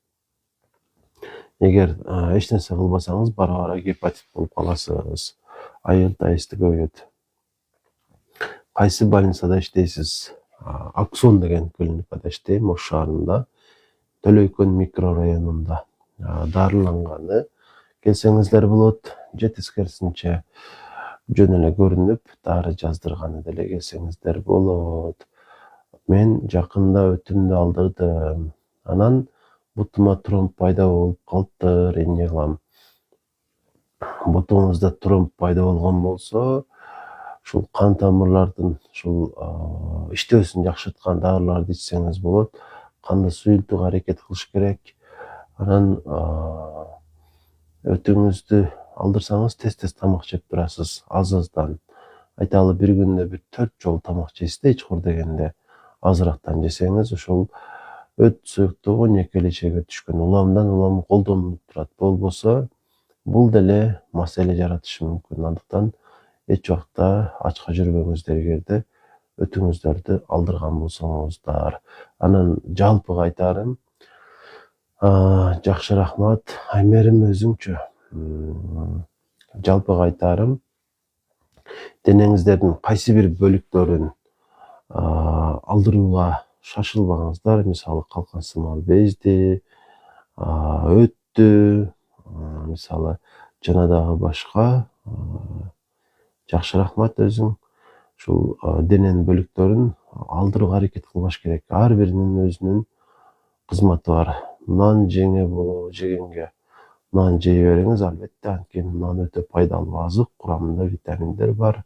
Эгер эч нерсе кылбасаңыз, бара-бара гепатит болуп каласыз. Айыл тайызды көбөйөт. Кайсы больницада иштейсиз? Аксон деген клиникада иштейм, Ош шаарында, Төлөйкөн микрорайонунда дарыланганы келсеңиздер болот, же тескерисинче жөн эле көрүнүп, дары жаздырганы деле келсеңиздер болот. Мен жакында өтүмдү алдырдым. Анан бутума тромб пайда болуп калыптыр. Эмне кылам? Бутуңузда тромб пайда болгон болсо, ушул кан тамырлардын ушул иштөөсүн жакшырткан дарыларды ичсеңиз болот. Канды суюлтууга аракет кылыш керек. Анан өтүңүздү алдырсаңыз тез тамак жеп турасыз, аз-аздан. Айталы бир күндө бир 4 жолу тамак жейсиз да, ичкур дегенде азырактан жесеңиз, ошол өт суюктугу 12 личеге түшкөн уламдан улам колдонуп турат. Болбосо бул деле маселе жаратышы мүмкүн. Андыктан эч убакта ачка жүрбөңүздөр эгерде өтүңүздөрдү алдырган болсоңуздар. Анан жалпыга айтарым, жакшы рахмат. Аймерим өзүңчү? Жалпыга айтарым, денеңиздердин кайсы бир бөлүктөрүн алдырууга шашылбаңыздар. Мисалы калкан сымал безди, өттү, мисалы жана дагы башка. Жакшы рахмат өзүң. Ушул дененин бөлүктөрүн алдырууга аракет кылбаш керек. Ар биринин өзүнүн кызматы бар. Нан жегенге нан жей бериңиз, албетте, анткени нан өтө пайдалуу азык, курамында витаминдер бар.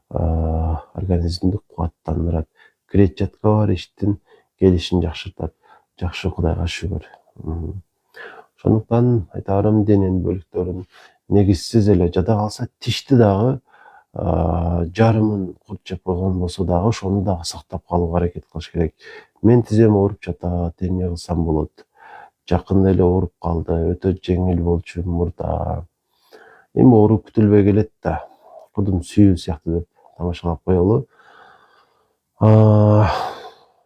Организмди кубаттандырат. Клетчатка бар, иштин келишин жакшыртат. Жакшы, Кудайга шүгүр. Ошондуктан айтарым, дененин бөлүктөрүн негизсиз эле жада калса, тишти дагы жарымын курт жеп койгон болсо дагы ошону дагы сактап калууга аракет кылыш керек. Мен тизем ооруп жатат, эмне кылсам болот? Жакында эле ооруп калды, өтө жеңил болчу мурда. Эми оору күтүлбөй келет да, кудум сүйүү сыяктуу деп тамашалап коелу.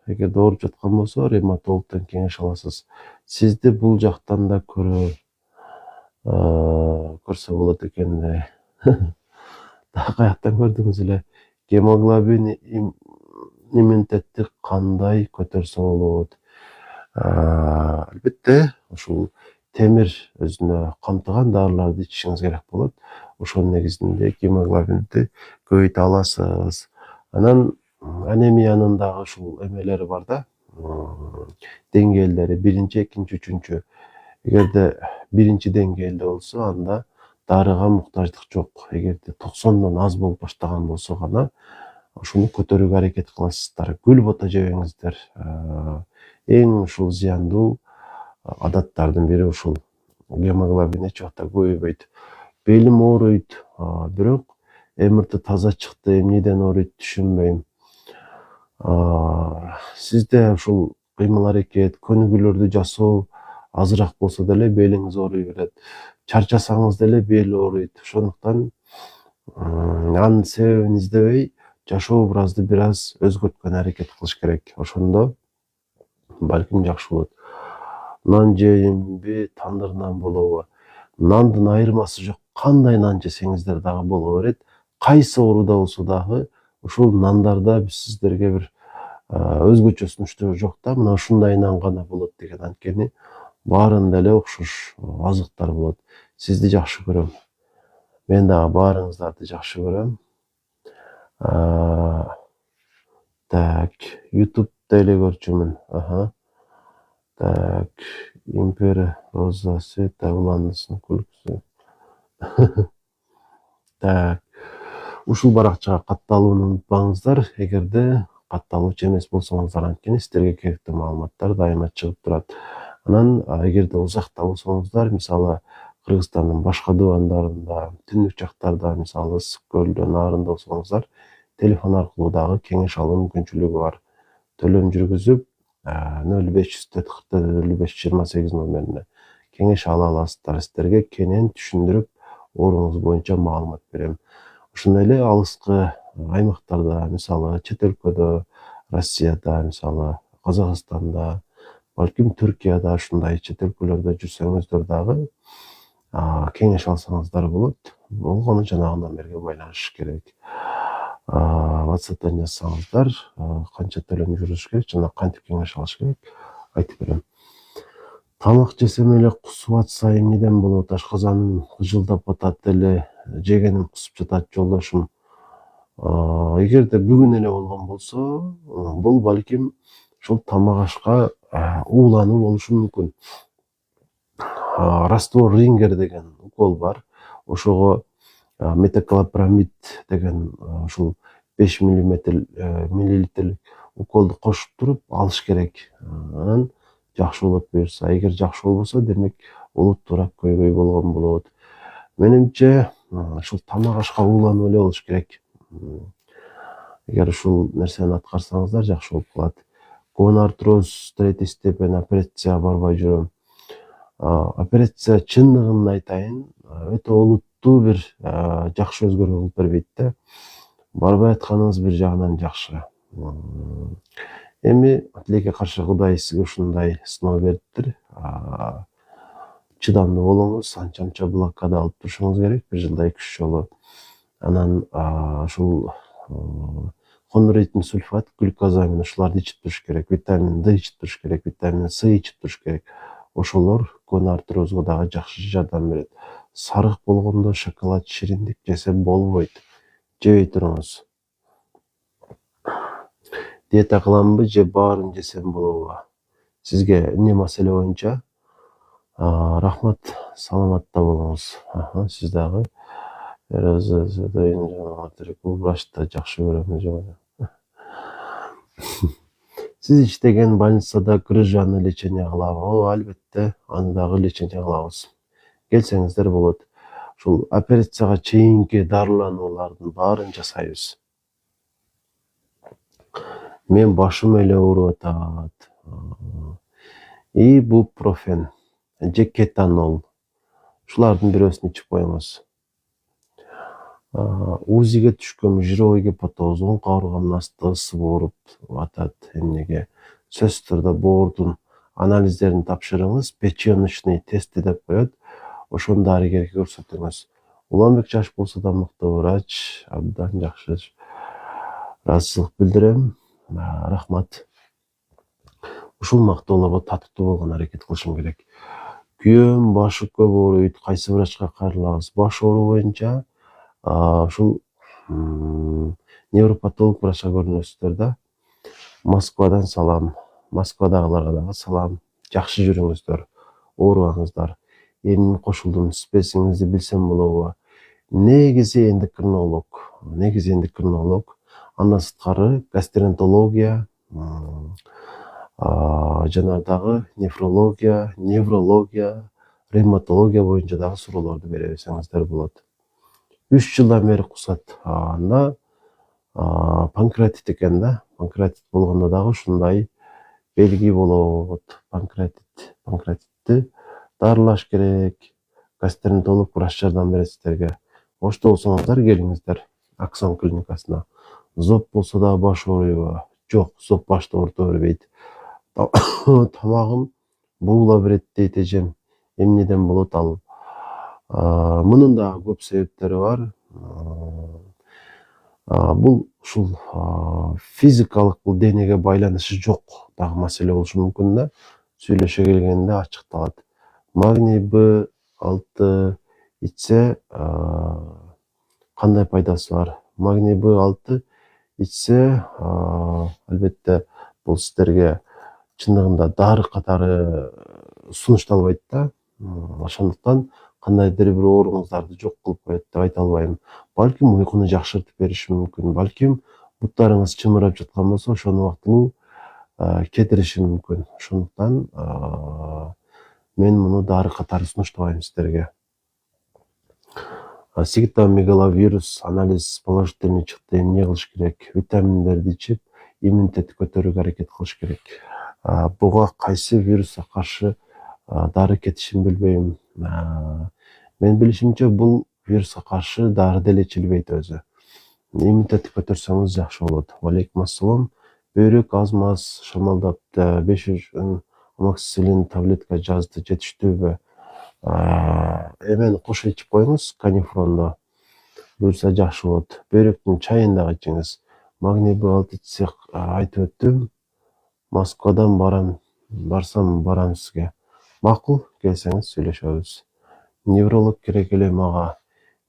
Эгерде ооруп жаткан болсо, ревматологдон кеңеш аласыз. Сизди бул жактан да көрсө болот экен да. Дагы каяктан көрдүңүз эле? Гемоглобин иммунитетти кандай көтөрсө болот? Албетте, ушул темир өзүнө камтыган дарыларды ичишиңиз керек болот. Ошонун негизинде гемоглобинди көбөйтө аласыз. Анан анемиянын дагы ушул эмелери бар да, деңгээлдери, 1-чи, 2-чи, 3-чү. Эгерде 1-чи деңгээлде болсо, анда дарыга муктаждык жок. Эгерде 90дон аз болуп баштаган болсо гана ушуну көтөрүүгө аракет кыласыздар. Гүл бота жебеңиздер. Эң ушул зыяндуу адаттардын бири ушул. Гемоглобин эч убакта көбөйбөйт. Белим ооруйт, бирок МРТ таза чыкты, эмнеден ооруйт түшүнбөйм. Сизде ушул кыймыл-аракет, көнүгүүлөрдү жасоо азыраак болсо деле белиңиз ооруй берет. Чарчасаңыз деле бел ооруйт. Ошондуктан анын себебин издебей, жашоо образды бир аз өзгөрткөнгө аракет кылыш керек. Ошондо балким жакшы болот. Нан жейинби, тандыр нан болобу? Нандын айырмасы жок. Кандай нан жесеңиздер дагы боло берет. Кайсы ооруда болсо дагы ушул нандарда биз сиздерге бир өзгөчө сунуштуу жок да, мына ушундай нан гана болот деген. Анткени баарында эле окшош азыктар болот. Сизди жакшы көрөм. Мен дагы баарыңыздарды жакшы көрөм. Так, YouTube'да эле көрчүмүн. Так, Импера Роза Света уланысынын күлкүсү. Так, ушул баракчага катталууну унутпаңыздар. Эгерде катталуучу эмес болсоңуздар, анткени сиздерге керектүү маалыматтар дайыма чыгып турат. Анан эгерде узакта болсоңуздар, мисалы Кыргызстандын башка дубандарында, түндүк жактарда, мисалы Ысык көлдө, Нарында болсоңуздар, телефон аркылуу дагы кеңеш алуу мүмкүнчүлүгү бар. Төлөм жүргүзүп, 0544-05-28 номерине кеңеш ала аласыздар. Сиздерге кенен түшүндүрүп, ооруңуз боюнча маалымат берем. Ошондой эле алыскы аймактарда, мисалы чет өлкөдө, Россияда, мисалы Казакстанда, балким Түркияда, ушундай чет өлкөлөрдө жүрсөңүздөр дагы кеңеш алсаңыздар болот. Болгону жанагы номерге байланыш керек. WhatsApp'tan жазсаңыздар, канча төлөнүп жүрүш керек жана кантип кеңеш алыш керек айтып берем. Тамак жесем эле кусуп атса эмнеден болот? Ашказаным кыжылдап атат эле, жегеним кусуп жатат жолдошум. Эгерде бүгүн эле болгон болсо, бул балким ушул тамак ашка уулануу болушу мүмкүн. Раствор Рингер деген укол бар. Ошого метоклопрамид деген ушул 5 миллилитрлик уколду кошуп туруп алыш керек. Анан жакшы болот буюрса. Эгер жакшы болбосо, демек олуттуу рак көйгөй болгон болот. Менимче, ушул тамак ашка уулануу эле болуш керек. Эгер ушул нерсени аткарсаңыздар жакшы болуп калат. Гонартроз 3 степень операцияга барбай жүрөм. Операция чындыгын айтайын, өтө олуттуу бир жакшы өзгөрүү кылып бербейт да. Барбай атканыңыз бир жагынан жакшы. Эми тилекке каршы Кудай сизге ушундай сыноо бериптир. Чыдамдуу болуңуз, анча блокада алып турушуңуз керек, 1 жылда 2-3 жолу. Анан ушул хондроитин сульфат, глюкозамин ушуларды ичип туруш керек, витамин D ичип туруш керек, витамин С ичип туруш керек. Ошолор гонартрозго дагы жакшы жардам берет. Сарык болгондо шоколад, шириндик жесе болбойт. Жебей туруңуз. Диета кыламбы же баарын жесем болобу? Сизге эмне маселе боюнча? Рахмат, саламатта болуңуз. Сиз дагы бул врачты жакшы көрөм. Сиз иштеген больницада грыжаны лечение кылабы? Албетте, аны дагы лечение кылабыз. Келсеңиздер болот. Ушул операцияга чейинки дарылануулардын баарын жасайбыз. Мен башым эле ооруп атат. Ибупрофен же кетанол. Ушулардын бирөөсүн ичип коюңуз. УЗИге түшкөм, жировой гепатоз, оң кабыргамдын асты ысып ооруп атат. Эмнеге? Сөзсүз түрдө боордун анализдерин тапшырыңыз, печеночный тести деп коет. Ошону дарыгерге көрсөтүңүз. Уланбек Жаш болсо да мыкты врач, абдан жакшы. Ыраазычылык билдирем. Рахмат. Ушул мактоолорго татыктуу болгон аракет кылышым керек. Күйөөм башы көп ооруйт, кайсы врачка кайрылабыз? Баш ооруу боюнча ушул невропатолог врачка көрүнөсүздөр да. Москвадан салам. Москвадагыларга дагы салам. Жакшы жүрүңүздөр, оорубаңыздар. Эми кошулдум, спесиңизди билсем болобу? Негизи эндокринолог. Андан сырткары гастроэнтология, жанагы нефрология, неврология, ревматология боюнча дагы суроолорду бере берсеңиздер болот. 3 жылдан бери кусат. Анда панкреатит экен да. Панкреатит болгондо дагы ушундай белги болот. Панкреатитти дарылаш керек. Гастроэнтолог врач жардам берет сиздерге. Ошто болсоңуздар келиңиздер Аксон клиникасына. Зоб болсо да баш ооруйбу? Жок, зоб башты оорута бербейт. Тамагым буула берет дейт эжем. Эмнеден болот ал? Мунун да көп себептери бар. Бул ушул физикалык, бул денеге байланышы жок дагы маселе болушу мүмкүн да. Сүйлөшө келгенде ачыкталат. Магний B6 ичсе кандай пайдасы бар? Магний B6 ичсе, албетте, бул сиздерге чындыгында дары катары сунушталбайт да. Ошондуктан кандайдыр бир ооруңуздарды жок кылып коет деп айта албайм. Балким уйкуну жакшыртып бериши мүмкүн. Балким буттарыңыз чымырап жаткан болсо, ошону убактылуу кетириши мүмкүн. Ошондуктан мен муну дары катары сунуштабайм сиздерге. Сигитомегаловирус анализ положительный чыкты. Эмне кылыш керек? Витаминдерди ичип, иммунитетти көтөрүүгө аракет кылыш керек. Буга кайсы вируска каршы дары кетишин билбейм. Мен билишимче бул вируска каршы дары деле ичилбейт өзү. Иммунитетти көтөрсөңүз жакшы болот. Алейкум ассалам. Бөйрөк аз-маз шамалдапты. 500 амоксилин таблетка жазды. Жетиштүүбү? Эмени кошо ичип коюңуз, канифронду. буюрса жакшы болот. Бөйрөктүн чайын дагы ичиңиз. Магний B6 ичсек айтып өттүм. Москвадан барам сизге. Макул, келсеңиз сүйлөшөбүз. Невролог керек эле мага.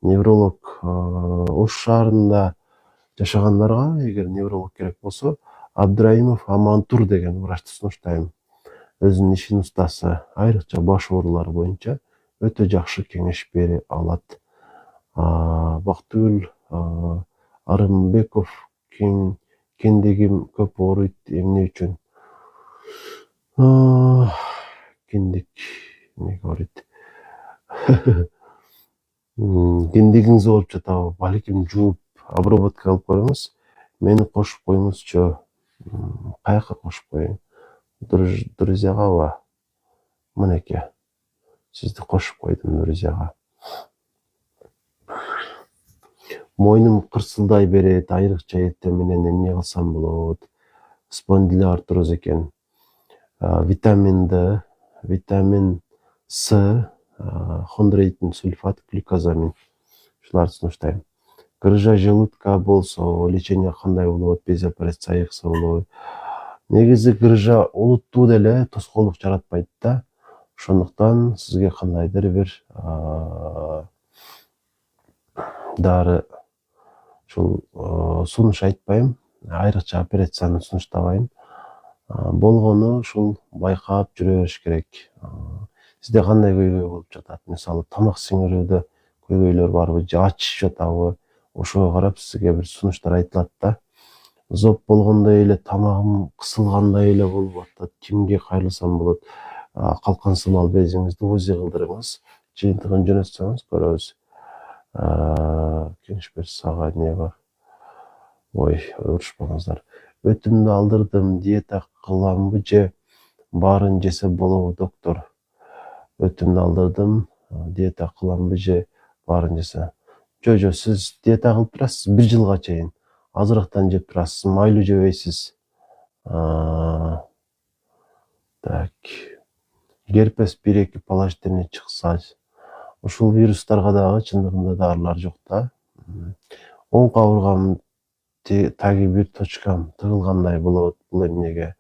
Невролог Ош шаарында жашагандарга эгер невролог керек болсо, Абдраимов Амантур деген врачты сунуштайм. Өзүнүн ишинин устасы, айрыкча баш оорулары боюнча өтө жакшы кеңеш бере алат. Бактыгүл Арымбеков киндигим көп ооруйт, эмне үчүн? Киндик эмнеге ооруйт? Киндигиңиз ооруп жатабы? Балким жууп обработка кылып көрүңүз. Мени кошуп коюңузчу. Каяка кошуп коеюн? Друзьягабы? Мынеке. Сизди кошуп койдум друзьяга. Мойнум кырсылдай берет, айрыкча эртең менен эмне кылсам болот? Спондилоартроз экен. Витамин D, витамин С, хондроитин сульфат, глюкозамин. Ушуларды сунуштайм. Грыжа желудка болсо, лечение кандай болот? Без операция кылса болобу? Негизи грыжа олуттуу деле тоскоолдук жаратпайт да. Ошондуктан сизге кандайдыр бир дары ушул сунуш айтпайм, айрыкча операцияны сунуштабайм. Болгону ушул байкап жүрө бериш керек. Сизде кандай көйгөй болуп жатат? Мисалы, тамак сиңирүүдө көйгөйлөр барбы, же ачышып жатабы? Ошого карап сизге бир сунуштар айтылат да. Зоб болгондой эле, тамагым кысылгандай эле болуп атат. Кимге кайрылсам болот? Калкан сымал безиңизди УЗИ кылдырыңыз. Жыйынтыгын жөнөтсөңүз көрөбүз. Кеңеш берсиз, ага эмне бар? Ой, урушпаңыздар. Өтүмдү алдырдым, диета кыламбы же баарын жесе болобу, доктор? Өтүмдү алдырдым, диета кыламбы же баарын жесе? Жо, сиз диета кылып турасыз 1 жылга чейин. Азырыктан жеп турасыз, майлуу жебейсиз. Так. Герпес 1-2 положительный чыкса, ушул вирустарга дагы чындыгында дарылар жок да. Оң кабыргам таги бир точкам тыгылгандай болот. Бул эмнеге?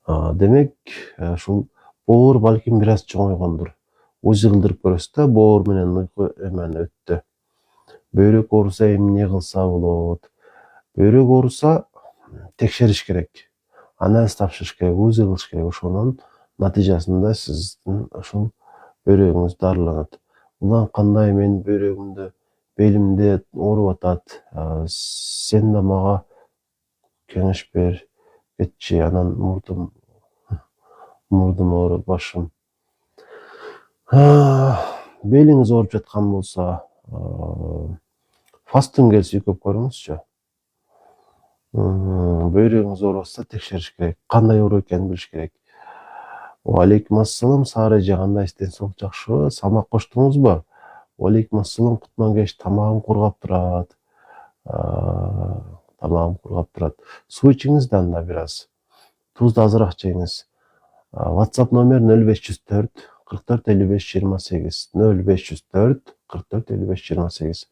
Демек, ушул боор балким бир аз чоңойгондур. УЗИ кылдырып көрөсүз да, боор менен уйку эмени өттү. Бөйрөк ооруса эмне кылса болот? Бөйрөк ооруса текшериш керек. Анализ тапшырыш керек, УЗИ кылыш керек. Ошонун натыйжасында сиздин ушул бөйрөгүңүз дарыланат. Улам кандай менин бөйрөгүмдө, белимде ооруп атат? Сен да мага кеңеш бер кетчи, анан мурдум ооруп, башым. Белиңиз ооруп жаткан болсо, фастын келсе үйкөп көрүңүзчү. Бөйрөгүңүз оорубаса текшериш керек. Кандай оору экенин билиш керек. Алейкум ассалам, Сара эже, кандайсыз? Ден соолук жакшыбы? Салмак коштуңузбу? Алейкум ассалам, Кутмангеш, тамагым кургап турат. Суу ичиңиз да анда бир аз. Тузду азыраак жеңиз. WhatsApp номер 0504 44 55 28. 0504 44 55 28.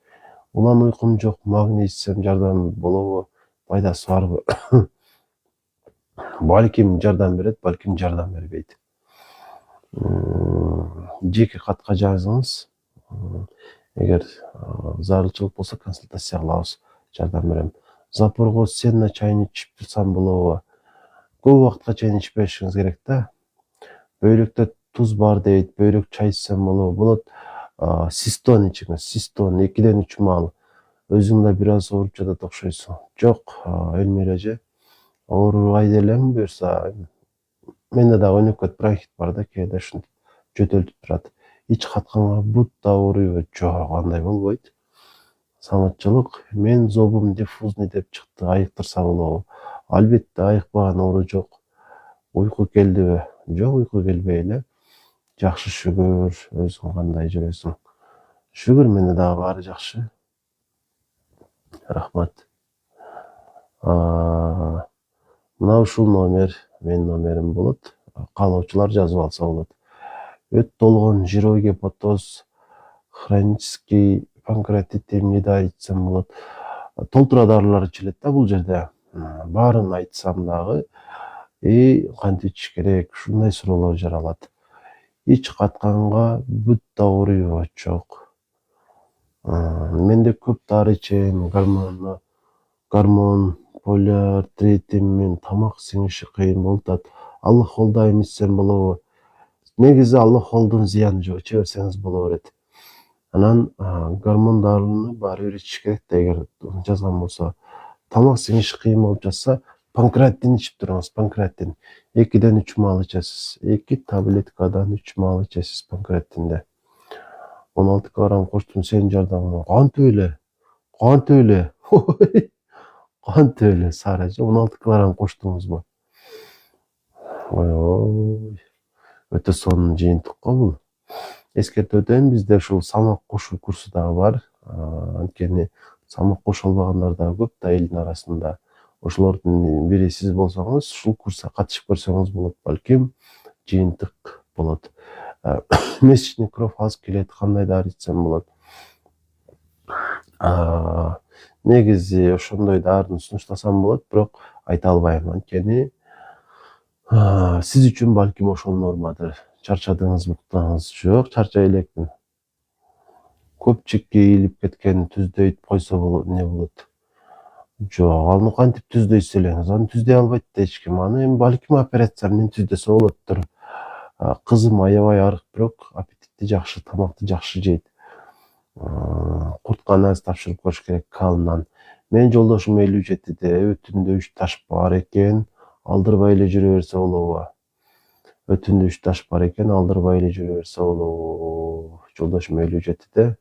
Улам уйкум жок, магний ичсем жардам болобу? Пайдасы барбы? Балким жардам берет, балким жардам бербейт. Жеке катка жазыңыз. Эгер зарылчылык болсо консультация кылабыз, жардам берем. Запорго сенна чайын ичип турсам болобу? Көп убакытка чейин ичпешиңиз керек да. Бөйрөктө туз бар дейт, бөйрөк чай ичсем болобу? Болот. Систон ичиңиз, систон 2-3 маал. Өзүң да бир аз ооруп жатат окшойсуң. Жок, Элмира эже. Оорубай делем буюрса. Менде да өнөкөт бронхит бар да, кээде ушинтип жөтөлтүп турат. Ич катканга бут да ооруйбу? Жок, андай болбойт. Саламатчылык. Мен зобум диффузный деп чыкты, айыктырса болобу? Албетте айыкпаган оору жок. Уйку келдиби? Жок, уйку келбей эле. Жакшы, шүгүр. Өзүң кандай жүрөсүң? Шүгүр, менде дагы баары жакшы. Рахмат. Мына ушул номер менин номерим болот. Каалоочулар жазып алса болот. Өт толгон жирогепатоз хронический панкреатит эмне да айтсам болот. Толтура дарылар içilet да бул жерде. Баарын айтсам дагы, кантип ичиш керек, ушундай суроолор жаралат. Ич катканга бүт да ооруйбу жок. Менде көп дары ичем, гормон, полиартритим менен тамак сиңиши кыйын болуп атат. Аллах колдойм ичсем болобу? Негизи аллах колдун зыяны жок, иче берсеңиз боло берет. Анан гормон дарыны баары бир ичиш керек да, эгер жазган болсо. Тамак сиңиши кыйын болуп жатса, панкреатин ичип туруңуз, панкреатин. 2-ден 3 маал ичесиз. 2 таблеткадан 3 маал ичесиз панкреатинде. 16 килограмм коштум сенин жардамыңа. Кантип эле? Кантип эле, Сарачы, 16 килограмм коштуңузбу? Ой, өтө сонун жыйынтык го бул. Эскертип өтөйүн, бизде ушул салмак кошуу курсу дагы бар. Анткени салмак кошо албагандар дагы көп да элдин арасында. Ошолордун бири сиз болсоңуз, ушул курска катышып көрсөңүз болот, балким жыйынтык болот. Месячный кровь аз келет, кандай дары ичсем болот? Негизи ошондой дарыны сунуштасам болот, бирок айта албайм, анткени сиз үчүн балким ошол нормадыр. Чарчадыңызбы, уктагыңыз жок? Чарчай элекмин. Көп чекке ийилип кеткен түздөйт койсо болот, эмне болот? Жок, аны кантип түздөйсүз элеңиз? Аны түздөй албайт да эч ким. Аны эми балким операция менен түздөсө болоттур. Кызым аябай арык, бирок аппетитти жакшы, тамакты жакшы жейт. Куртканасы тапшырып коюш керек калынан. Менин жолдошум 57-де, өтүндө 3 таш бар экен, алдырбай эле жүрө берсе болобу? Өтүндө 3 таш бар экен, алдырбай эле жүрө берсе болобу? Жолдошум 57-де.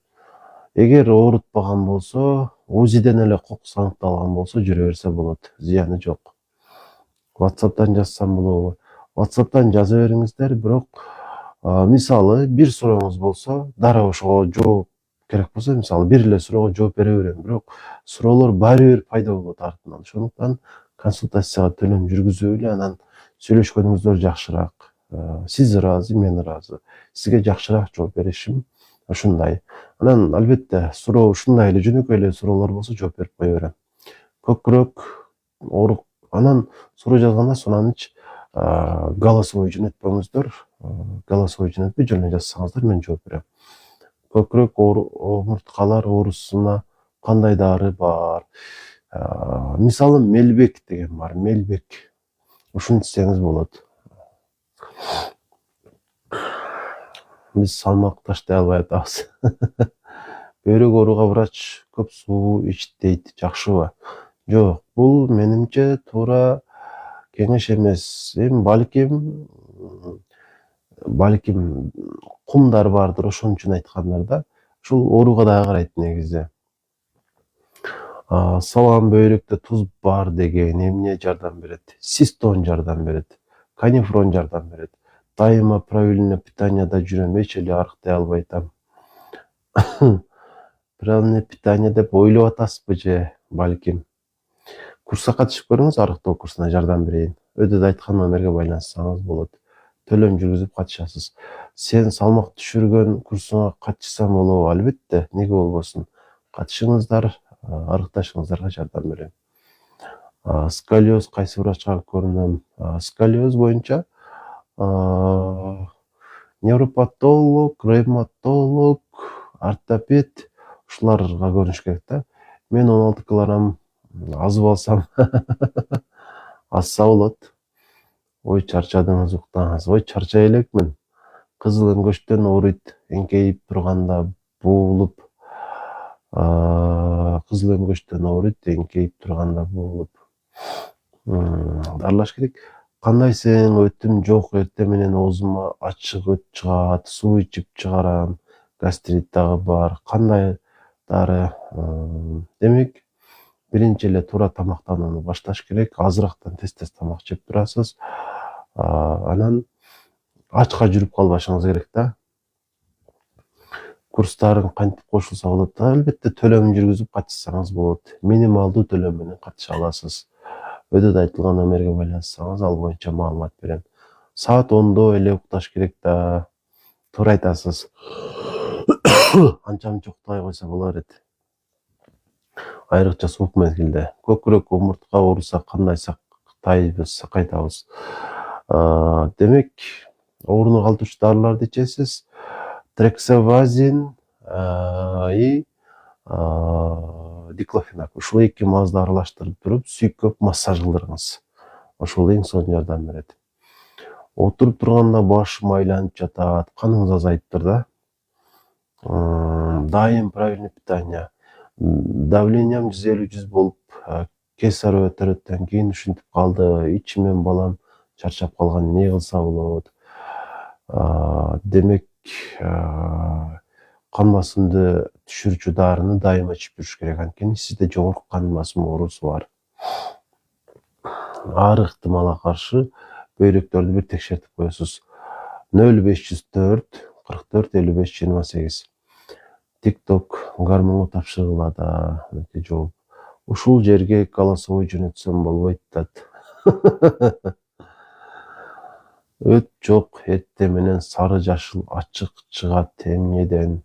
Эгер оорутпаган болсо, УЗИден эле кокус аныкталган болсо жүрө берсе болот, зыяны жок. WhatsApp'tan жазсам болобу? WhatsApp'tan жаза бериңиздер, бирок мисалы бир сурооңуз болсо, дароо ошого жооп керек болсо, мисалы бир эле суроого жооп бере берем, бирок суроолор баары бир пайда болот артынан. Ошондуктан консультацияга төлөм жүргүзүп эле анан сүйлөшкөнүңүздөр жакшыраак. Сиз ыраазы, мен ыраазы. Сизге жакшыраак жооп беришим ушундай. Анан албетте суроо ушундай эле жөнөкөй эле суроолор болсо жооп берип кое берем. Көкүрөк оорук, анан суроо жазганда сунаныч голосовой жөнөтпөңүздөр. Голосовой жөнөтпөй жөн жазсаңыздар мен жооп берем. Көкүрөк омурткалар оорусуна кандай дары бар? Мисалы мелбек деген бар, мелбек. Ушуну ичсеңиз болот. Биз салмак таштай албай атабыз. Бөйрөк ооруга врач көп суу ич дейт, жакшыбы? Жок, бул менимче туура кеңеш эмес. Эми балким кумдар бардыр, ошон үчүн айткандар да. Ушул ооруга дагы карайт негизи. Салам бөйрөктө туз бар деген эмне жардам берет? Систон жардам берет, канифрон жардам берет. Дайыма правильно питанияда жүрөм, эч эле арыктай албайтам. Правильно питание деп ойлоп атасызбы же? Балким. Курска катышып көрүңүз, арыктоо курсуна жардам берейин. Өдөдө айткан номерге байланыссаңыз болот. Төлөм жүргүзүп катышасыз. Сен салмак түшүргөн курсуна катышсам болобу? Албетте, неге болбосун? Катышыңыздар, арыкташыңыздарга жардам берем. Сколиоз кайсы врачка көрүнөм? Сколиоз боюнча невропатолог, ревматолог, ортопед ушуларга көрүнүш керек да. Мен 16 килограмм азып алсам азса болот. Ой, чарчадыңыз, уктаңыз. Ой, чарчай элекмин. Кызыл өңгөчтөн ооруйт, эңкейип турганда буулуп. Кызыл өңгөчтөн ооруйт, эңкейип турганда буулуп. Дарылаш керек. Кандайсың? Өтүм жок, эртең менен оозума ачык өт чыгат, суу ичип чыгарам, гастрит дагы бар. Кандай дары? Демек, биринчи эле туура тамактанууну башташ керек. Азырактан тез тамак жеп турасыз. Анан ачка жүрүп калбашыңыз керек да. Курстарын кантип кошулса болот? Албетте төлөмүн жүргүзүп катышсаңыз болот. Минималдуу төлөм менен катыша аласыз. Өдөдө айтылган номерге байланыссаңыз, ал боюнча маалымат берем. Саат 10-до эле укташ керек да. Туура айтасыз. анча мынча уктай койсо болор эди. Айрыкча суук мезгилде көкүрөк омуртка ооруса кандай сактайбыз, сакайтабыз? Демек, ооруну калтыруучу дарыларды ичесиз. Трексавазин и диклофенак. Ушул эки мазды аралаштырып туруп, сүйкөп массаж кылдырыңыз. Ошол эң сонун жардам берет. Отуруп турганда башым айланып жатат, каныңыз азайыптыр да. Дайым правильный питание. Давлениям 150-100 болуп, кесарево өтөрөттөн кийин ушинтип калды. Ичимен балам чарчап калган, эмне кылса болот? Демек, кан басымды түшүрүүчү дарыны дайыма ичип туруш керек. Анткени сизде жогорку кан басым оорусу бар. Ар ыктымалга каршы бөйрөктөрдү бир текшертип коесуз. 0504 44 55 28. TikTok гармонго тапшыргыла да жооп. Ушул жерге голосовой жөнөтсөм болбойт атат. Өт жок, этте менен сары жашыл ачык чыгат эмнеден.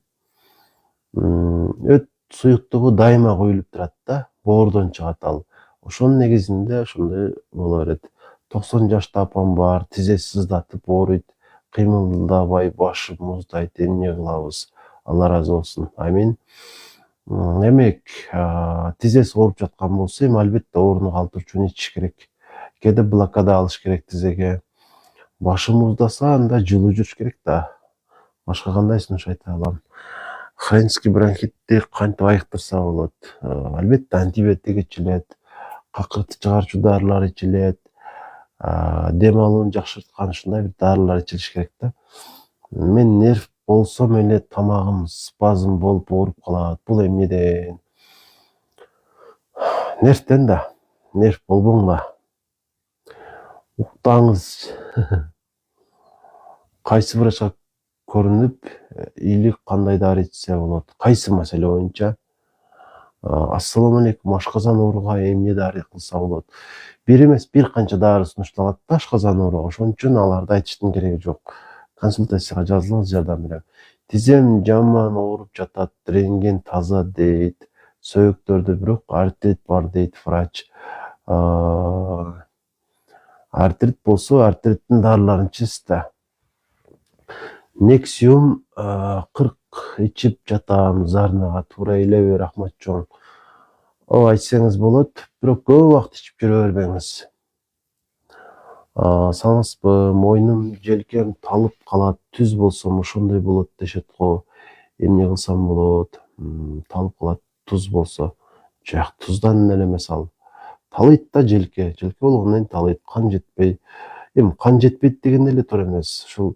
Өт суюктугу дайыма куюлуп турат да, боордон чыгат ал. Ошонун негизинде ошондой боло берет. 90 жашта апам бар, тизеси сыздатып ооруйт, кыймылдабай башы муздайт, эмне кылабыз? Алла разы болсун. Амин. Демек, тизеси ооруп жаткан болсо, эми албетте ооруну калтыруучуну ичиш керек. Кээде блокада алыш керек тизеге. Башы муздаса, анда жылуу жүрүш керек да. Башка кандай сунуш айта алам? Хронический бронхитти кантип айыктырса болот? Албетте антибиотик ичилет, какырыкты чыгарчу дарылар ичилет, дем алууну жакшырткан ушундай бир дарылар ичилиш керек да. Мен нерв болсом эле тамагым спазм болуп ооруп калат. Бул эмнеден? Нервтен да. Нерв болбоңла. Уктаңыз. Кайсы врачка көрүнүп, илик кандай дары ичсе болот? Кайсы маселе боюнча? Ассаламу алейкум, ашказан ооруга эмне дары кылса болот? Бир эмес, бир канча дары сунушталат да ашказан ооруга. Ошон үчүн аларды айтыштын кереги жок. Консультацияга жазылыңыз, жардам берем. Тизем жаман ооруп жатат, рентген таза дейт, сөөктөрдө бирок артрит бар дейт врач. Артрит болсо, артриттин дарыларын ичесиз да. Нексиум 40 ичип жатам, зарнага туура элеби, рахмат чоң. Айтсаңыз болот, бирок көп убакыт ичип жүрө бербеңиз. Саламатсызбы, мойнум, желкем талып калат, түз болсом ошондой болот дешет го. Эмне кылсам болот? Талып калат, туз болсо. Жок, туздан эле эмес ал. Талыйт да желке болгондон талыйт, кан жетпей. Эми кан жетпейт дегенде эле туура эмес. Ушул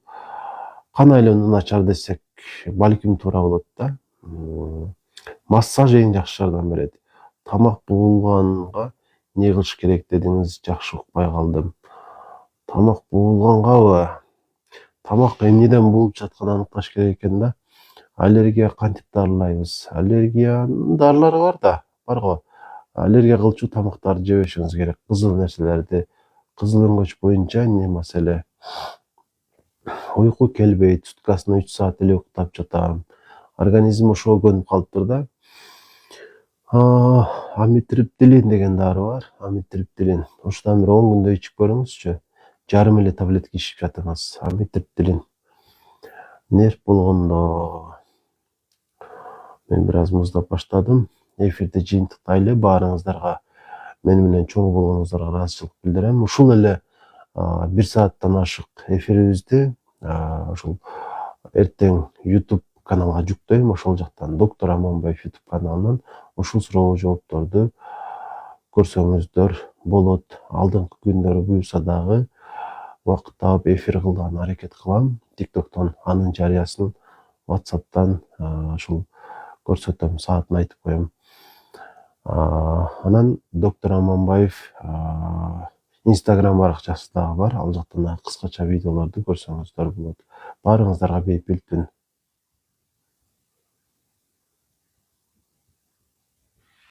кан айлануу начар десек, балким туура болот да. Массаж эң жакшы жардам берет. Тамак буулганга эмне кылыш керек дедиңиз, жакшы укпай калдым. Тамак буулгангабы? Тамак эмнеден буулуп жатканын аныкташ керек экен да. Аллергия кантип дарылайбыз? Аллергиянын дарылары бар да, бар го. Аллергия кылчу тамактарды жебешиңиз керек. Кызыл нерселерди. Кызыл өңгөч боюнча эмне маселе? Уйку келбейт, суткасына 3 саат эле уктап жатам. Организм ошого көнүп калыптыр да. Амитриптилин деген дары бар. Амитриптилин. Ошодан бир 10 күндө ичип көрүңүзчү. Жарым эле таблетка ичип жатыңыз. Амитриптилин. Нерв болгондо мен бир аз муздап баштадым. Эфирде жыйынтыктайлы, баарыңыздарга мени менен чогуу болгонуңуздарга ыраазычылык билдирем. Ушул эле 1 сааттан ашык эфирибизди ушул эртең YouTube каналга жүктөйм. Ошол жактан доктор Аманбаев YouTube каналынан ушул суроого жоопторду көрсөңүздөр болот. Алдыңкы күндөрү буюрса дагы убакыт таап эфир кылган аракет кылам. TikToктон анын жарыясын, WhatsApp'тан ушул көрсөтөм, саатын айтып коем. Анан доктор Аманбаев Instagram баракчасы дагы бар. Ал жактан кыскача видеолорду көрсөңүздөр болот. Баарыңыздарга бейпил түн.